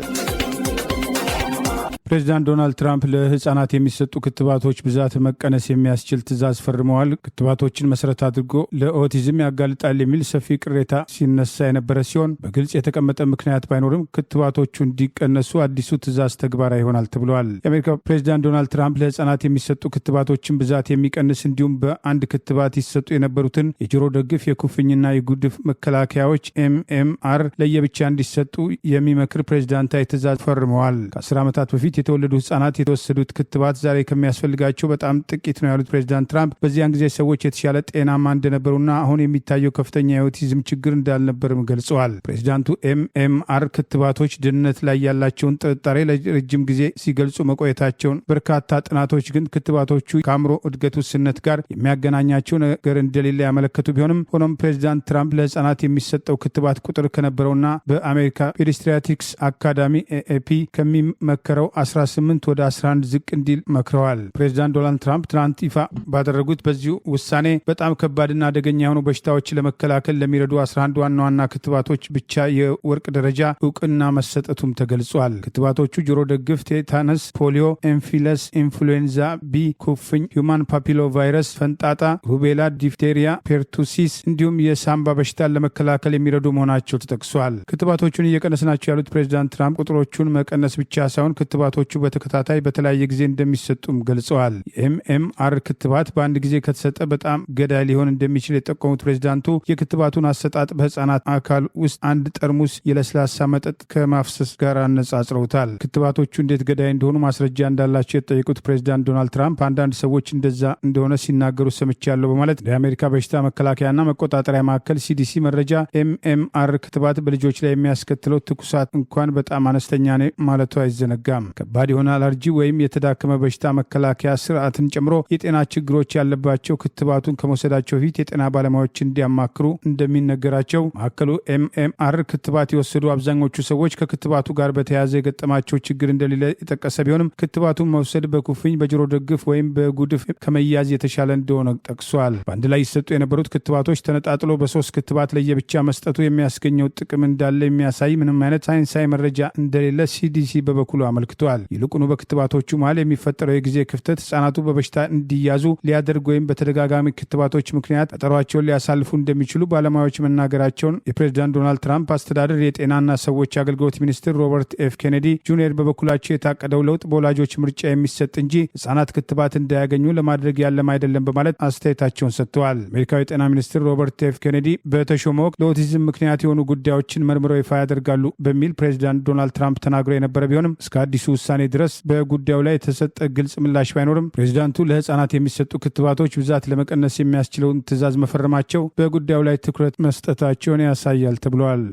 ፕሬዚዳንት ዶናልድ ትራምፕ ለህፃናት የሚሰጡ ክትባቶች ብዛት መቀነስ የሚያስችል ትዕዛዝ ፈርመዋል። ክትባቶችን መሰረት አድርጎ ለኦቲዝም ያጋልጣል የሚል ሰፊ ቅሬታ ሲነሳ የነበረ ሲሆን በግልጽ የተቀመጠ ምክንያት ባይኖርም ክትባቶቹ እንዲቀነሱ አዲሱ ትዕዛዝ ተግባራዊ ይሆናል ተብለዋል። የአሜሪካ ፕሬዚዳንት ዶናልድ ትራምፕ ለህፃናት የሚሰጡ ክትባቶችን ብዛት የሚቀንስ እንዲሁም በአንድ ክትባት ይሰጡ የነበሩትን የጆሮ ደግፍ፣ የኩፍኝና የጉድፍ መከላከያዎች MMR ለየብቻ እንዲሰጡ የሚመክር ፕሬዚዳንታዊ ትዕዛዝ ፈርመዋል። ከ10 ዓመታት በፊት የተወለዱ ህጻናት የተወሰዱት ክትባት ዛሬ ከሚያስፈልጋቸው በጣም ጥቂት ነው ያሉት ፕሬዚዳንት ትራምፕ በዚያን ጊዜ ሰዎች የተሻለ ጤናማ እንደነበሩና አሁን የሚታየው ከፍተኛ የኦቲዝም ችግር እንዳልነበርም ገልጸዋል። ፕሬዚዳንቱ MMR ክትባቶች ደህንነት ላይ ያላቸውን ጥርጣሬ ለረጅም ጊዜ ሲገልጹ መቆየታቸውን፣ በርካታ ጥናቶች ግን ክትባቶቹ ከአእምሮ እድገት ውስንነት ጋር የሚያገናኛቸው ነገር እንደሌለ ያመለከቱ ቢሆንም ሆኖም ፕሬዚዳንት ትራምፕ ለህጻናት የሚሰጠው ክትባት ቁጥር ከነበረውና በአሜሪካ ፔዲስትሪያቲክስ አካዳሚ AAP ከሚመከረው 18 ወደ 11 ዝቅ እንዲል መክረዋል። ፕሬዚዳንት ዶናልድ ትራምፕ ትናንት ይፋ ባደረጉት በዚሁ ውሳኔ በጣም ከባድና አደገኛ የሆኑ በሽታዎች ለመከላከል ለሚረዱ 11 ዋና ዋና ክትባቶች ብቻ የወርቅ ደረጃ እውቅና መሰጠቱም ተገልጿል። ክትባቶቹ ጆሮ ደግፍ፣ ቴታነስ፣ ፖሊዮ፣ ኤምፊለስ፣ ኢንፍሉዌንዛ ቢ፣ ኩፍኝ፣ ሁማን ፓፒሎ ቫይረስ፣ ፈንጣጣ፣ ሩቤላ፣ ዲፍቴሪያ፣ ፔርቱሲስ እንዲሁም የሳምባ በሽታን ለመከላከል የሚረዱ መሆናቸው ተጠቅሷል። ክትባቶቹን እየቀነስናቸው ያሉት ፕሬዚዳንት ትራምፕ ቁጥሮቹን መቀነስ ብቻ ሳይሆን ክትባቶቹ በተከታታይ በተለያየ ጊዜ እንደሚሰጡም ገልጸዋል። የMMR ክትባት በአንድ ጊዜ ከተሰጠ በጣም ገዳይ ሊሆን እንደሚችል የጠቆሙት ፕሬዚዳንቱ የክትባቱን አሰጣጥ በህፃናት አካል ውስጥ አንድ ጠርሙስ የለስላሳ መጠጥ ከማፍሰስ ጋር አነጻጽረውታል። ክትባቶቹ እንዴት ገዳይ እንደሆኑ ማስረጃ እንዳላቸው የተጠየቁት ፕሬዚዳንት ዶናልድ ትራምፕ አንዳንድ ሰዎች እንደዛ እንደሆነ ሲናገሩ ሰምቻለሁ በማለት የአሜሪካ በሽታ መከላከያና መቆጣጠሪያ ማዕከል CDC መረጃ MMR ክትባት በልጆች ላይ የሚያስከትለው ትኩሳት እንኳን በጣም አነስተኛ ነው ማለቱ አይዘነጋም። ከባድ የሆነ አለርጂ ወይም የተዳከመ በሽታ መከላከያ ስርዓትን ጨምሮ የጤና ችግሮች ያለባቸው ክትባቱን ከመውሰዳቸው በፊት የጤና ባለሙያዎች እንዲያማክሩ እንደሚነገራቸው ማዕከሉ MMR ክትባት የወሰዱ አብዛኞቹ ሰዎች ከክትባቱ ጋር በተያያዘ የገጠማቸው ችግር እንደሌለ የጠቀሰ ቢሆንም ክትባቱን መውሰድ በኩፍኝ፣ በጆሮ ደግፍ ወይም በጉድፍ ከመያዝ የተሻለ እንደሆነ ጠቅሷል። በአንድ ላይ ይሰጡ የነበሩት ክትባቶች ተነጣጥሎ በ3 ክትባት ለየብቻ መስጠቱ የሚያስገኘው ጥቅም እንዳለ የሚያሳይ ምንም አይነት ሳይንሳዊ መረጃ እንደሌለ CDC በበኩሉ አመልክቷል። ይልቁኑ በክትባቶቹ መሃል የሚፈጠረው የጊዜ ክፍተት ህጻናቱ በበሽታ እንዲያዙ ሊያደርግ ወይም በተደጋጋሚ ክትባቶች ምክንያት ቀጠሯቸውን ሊያሳልፉ እንደሚችሉ ባለሙያዎች መናገራቸውን የፕሬዚዳንት ዶናልድ ትራምፕ አስተዳደር የጤናና ሰዎች አገልግሎት ሚኒስትር ሮበርት F. ኬኔዲ ጁኒየር በበኩላቸው የታቀደው ለውጥ በወላጆች ምርጫ የሚሰጥ እንጂ ህጻናት ክትባት እንዳያገኙ ለማድረግ ያለም አይደለም በማለት አስተያየታቸውን ሰጥተዋል። አሜሪካዊ የጤና ሚኒስትር ሮበርት F. ኬኔዲ በተሾመ ወቅት ለኦቲዝም ምክንያት የሆኑ ጉዳዮችን መርምረው ይፋ ያደርጋሉ በሚል ፕሬዚዳንት ዶናልድ ትራምፕ ተናግረው የነበረ ቢሆንም እስከ አዲሱ ውሳኔ ድረስ በጉዳዩ ላይ የተሰጠ ግልጽ ምላሽ ባይኖርም ፕሬዚዳንቱ ለህጻናት የሚሰጡ ክትባቶች ብዛት ለመቀነስ የሚያስችለውን ትዕዛዝ መፈረማቸው በጉዳዩ ላይ ትኩረት መስጠታቸውን ያሳያል ተብሏል።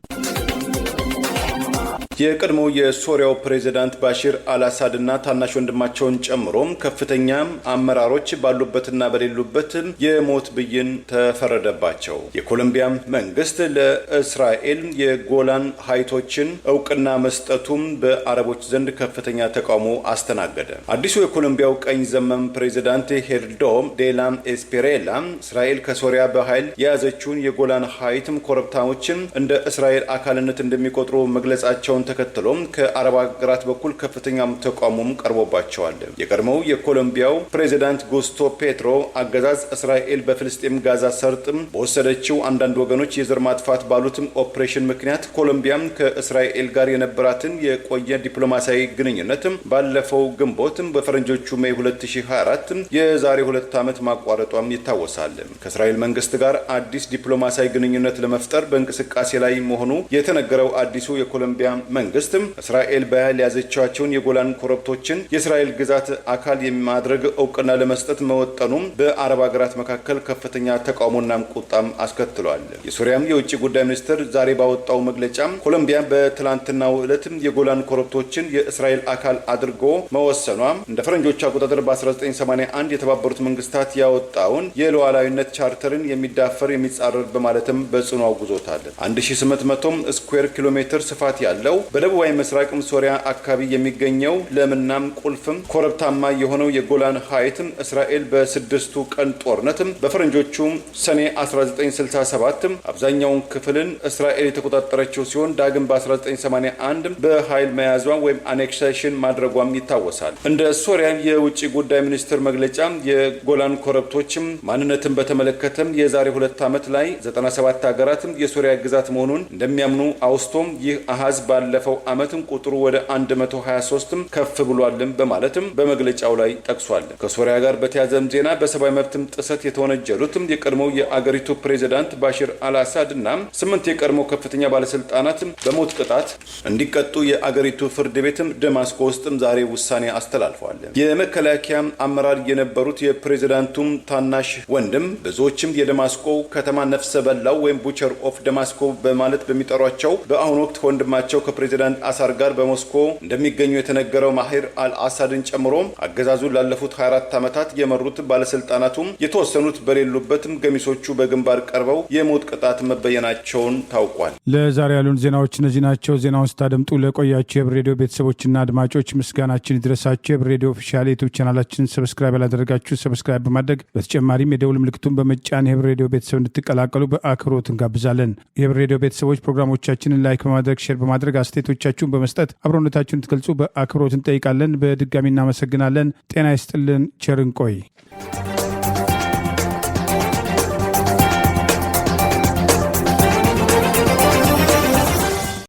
የቀድሞው የሶሪያው ፕሬዝዳንት ባሽር አልአሳድና ታናሽ ወንድማቸውን ጨምሮ ከፍተኛ አመራሮች ባሉበትና በሌሉበት የሞት ብይን ተፈረደባቸው። የኮሎምቢያ መንግስት ለእስራኤል የጎላን ሀይቶችን እውቅና መስጠቱም በአረቦች ዘንድ ከፍተኛ ተቃውሞ አስተናገደ። አዲሱ የኮሎምቢያው ቀኝ ዘመም ፕሬዝዳንት ሄርዶ ዴላ ኤስፔሬላ እስራኤል ከሶሪያ በኃይል የያዘችውን የጎላን ሀይትም ኮረብታዎችን እንደ እስራኤል አካልነት እንደሚቆጥሩ መግለጻቸውን ተከትሎም ከአረብ ሀገራት በኩል ከፍተኛ ተቃውሞም ቀርቦባቸዋል። የቀድሞው የኮሎምቢያው ፕሬዚዳንት ጉስቶ ፔትሮ አገዛዝ እስራኤል በፍልስጤም ጋዛ ሰርጥም በወሰደችው አንዳንድ ወገኖች የዘር ማጥፋት ባሉትም ኦፕሬሽን ምክንያት ኮሎምቢያም ከእስራኤል ጋር የነበራትን የቆየ ዲፕሎማሲያዊ ግንኙነትም ባለፈው ግንቦትም በፈረንጆቹ ሜይ 2024 የዛሬ 2 ዓመት ማቋረጧም ይታወሳል። ከእስራኤል መንግስት ጋር አዲስ ዲፕሎማሲያዊ ግንኙነት ለመፍጠር በእንቅስቃሴ ላይ መሆኑ የተነገረው አዲሱ የኮሎምቢያ መንግስትም እስራኤል በኃይል ያዘቻቸውን የጎላን ኮረብቶችን የእስራኤል ግዛት አካል የማድረግ እውቅና ለመስጠት መወጠኑም በአረብ ሀገራት መካከል ከፍተኛ ተቃውሞና ቁጣም አስከትሏል። የሶሪያም የውጭ ጉዳይ ሚኒስትር ዛሬ ባወጣው መግለጫ ኮሎምቢያ በትላንትናው ዕለት የጎላን ኮረብቶችን የእስራኤል አካል አድርጎ መወሰኗ እንደ ፈረንጆች አቆጣጠር በ1981 የተባበሩት መንግስታት ያወጣውን የሉዓላዊነት ቻርተርን የሚዳፈር የሚጻረር በማለትም በጽኑ አውግዞታል። 1800 ስኩዌር ኪሎ ሜትር ስፋት ያለው በደቡባዊ ምስራቅም ሶሪያ አካባቢ የሚገኘው ለምናም ቁልፍም ኮረብታማ የሆነው የጎላን ሀይትም እስራኤል በስድስቱ ቀን ጦርነትም በፈረንጆቹ ሰኔ 1967 አብዛኛውን ክፍልን እስራኤል የተቆጣጠረችው ሲሆን ዳግም በ1981 በኃይል መያዟ ወይም አኔክሴሽን ማድረጓም ይታወሳል። እንደ ሶሪያ የውጭ ጉዳይ ሚኒስትር መግለጫ የጎላን ኮረብቶችም ማንነትን በተመለከተም የዛሬ 2 ዓመት ላይ 97 ሀገራትም የሶሪያ ግዛት መሆኑን እንደሚያምኑ አውስቶም ይህ አሃዝ ባለፈው ዓመትም ቁጥሩ ወደ 123 ከፍ ብሏልም በማለትም በመግለጫው ላይ ጠቅሷል። ከሶሪያ ጋር በተያዘም ዜና በሰብአዊ መብትም ጥሰት የተወነጀሉትም የቀድሞው የአገሪቱ ፕሬዝዳንት ባሽር አልአሳድ እና 8 የቀድሞ ከፍተኛ ባለስልጣናት በሞት ቅጣት እንዲቀጡ የአገሪቱ ፍርድ ቤትም ደማስቆ ውስጥም ዛሬ ውሳኔ አስተላልፈዋል። የመከላከያ አመራር የነበሩት የፕሬዝዳንቱም ታናሽ ወንድም ብዙዎችም የደማስቆ ከተማ ነፍሰ በላው ወይም ቡቸር ኦፍ ደማስቆ በማለት በሚጠሯቸው በአሁኑ ወቅት ወንድማቸው ከፕሬዝዳንት አሳር ጋር በሞስኮ እንደሚገኙ የተነገረው ማሂር አልአሳድን ጨምሮ አገዛዙን ላለፉት 24 ዓመታት የመሩት ባለስልጣናቱም የተወሰኑት በሌሉበትም ገሚሶቹ በግንባር ቀርበው የሞት ቅጣት መበየናቸውን ታውቋል። ለዛሬ ያሉን ዜናዎች እነዚህ ናቸው። ዜናውን ስታደምጡ ለቆያችሁ የህብር ሬዲዮ ቤተሰቦችና አድማጮች ምስጋናችን ይድረሳችሁ። የህብር ሬዲዮ ኦፊሻል ዩቲዩብ ቻናላችንን ሰብስክራይብ ያላደረጋችሁ ሰብስክራይብ በማድረግ በተጨማሪም የደውል ምልክቱን በመጫን የህብር ሬዲዮ ቤተሰብ እንድትቀላቀሉ በአክብሮት እንጋብዛለን። የህብር ሬዲዮ ቤተሰቦች ፕሮግራሞቻችንን ላይክ በማድረግ ሼር በማድረግ አስተያየቶቻችሁን በመስጠት አብሮነታችሁን እንድትገልጹ በአክብሮት እንጠይቃለን። በድጋሚ እናመሰግናለን። ጤና ይስጥልን። ቸር እንቆይ።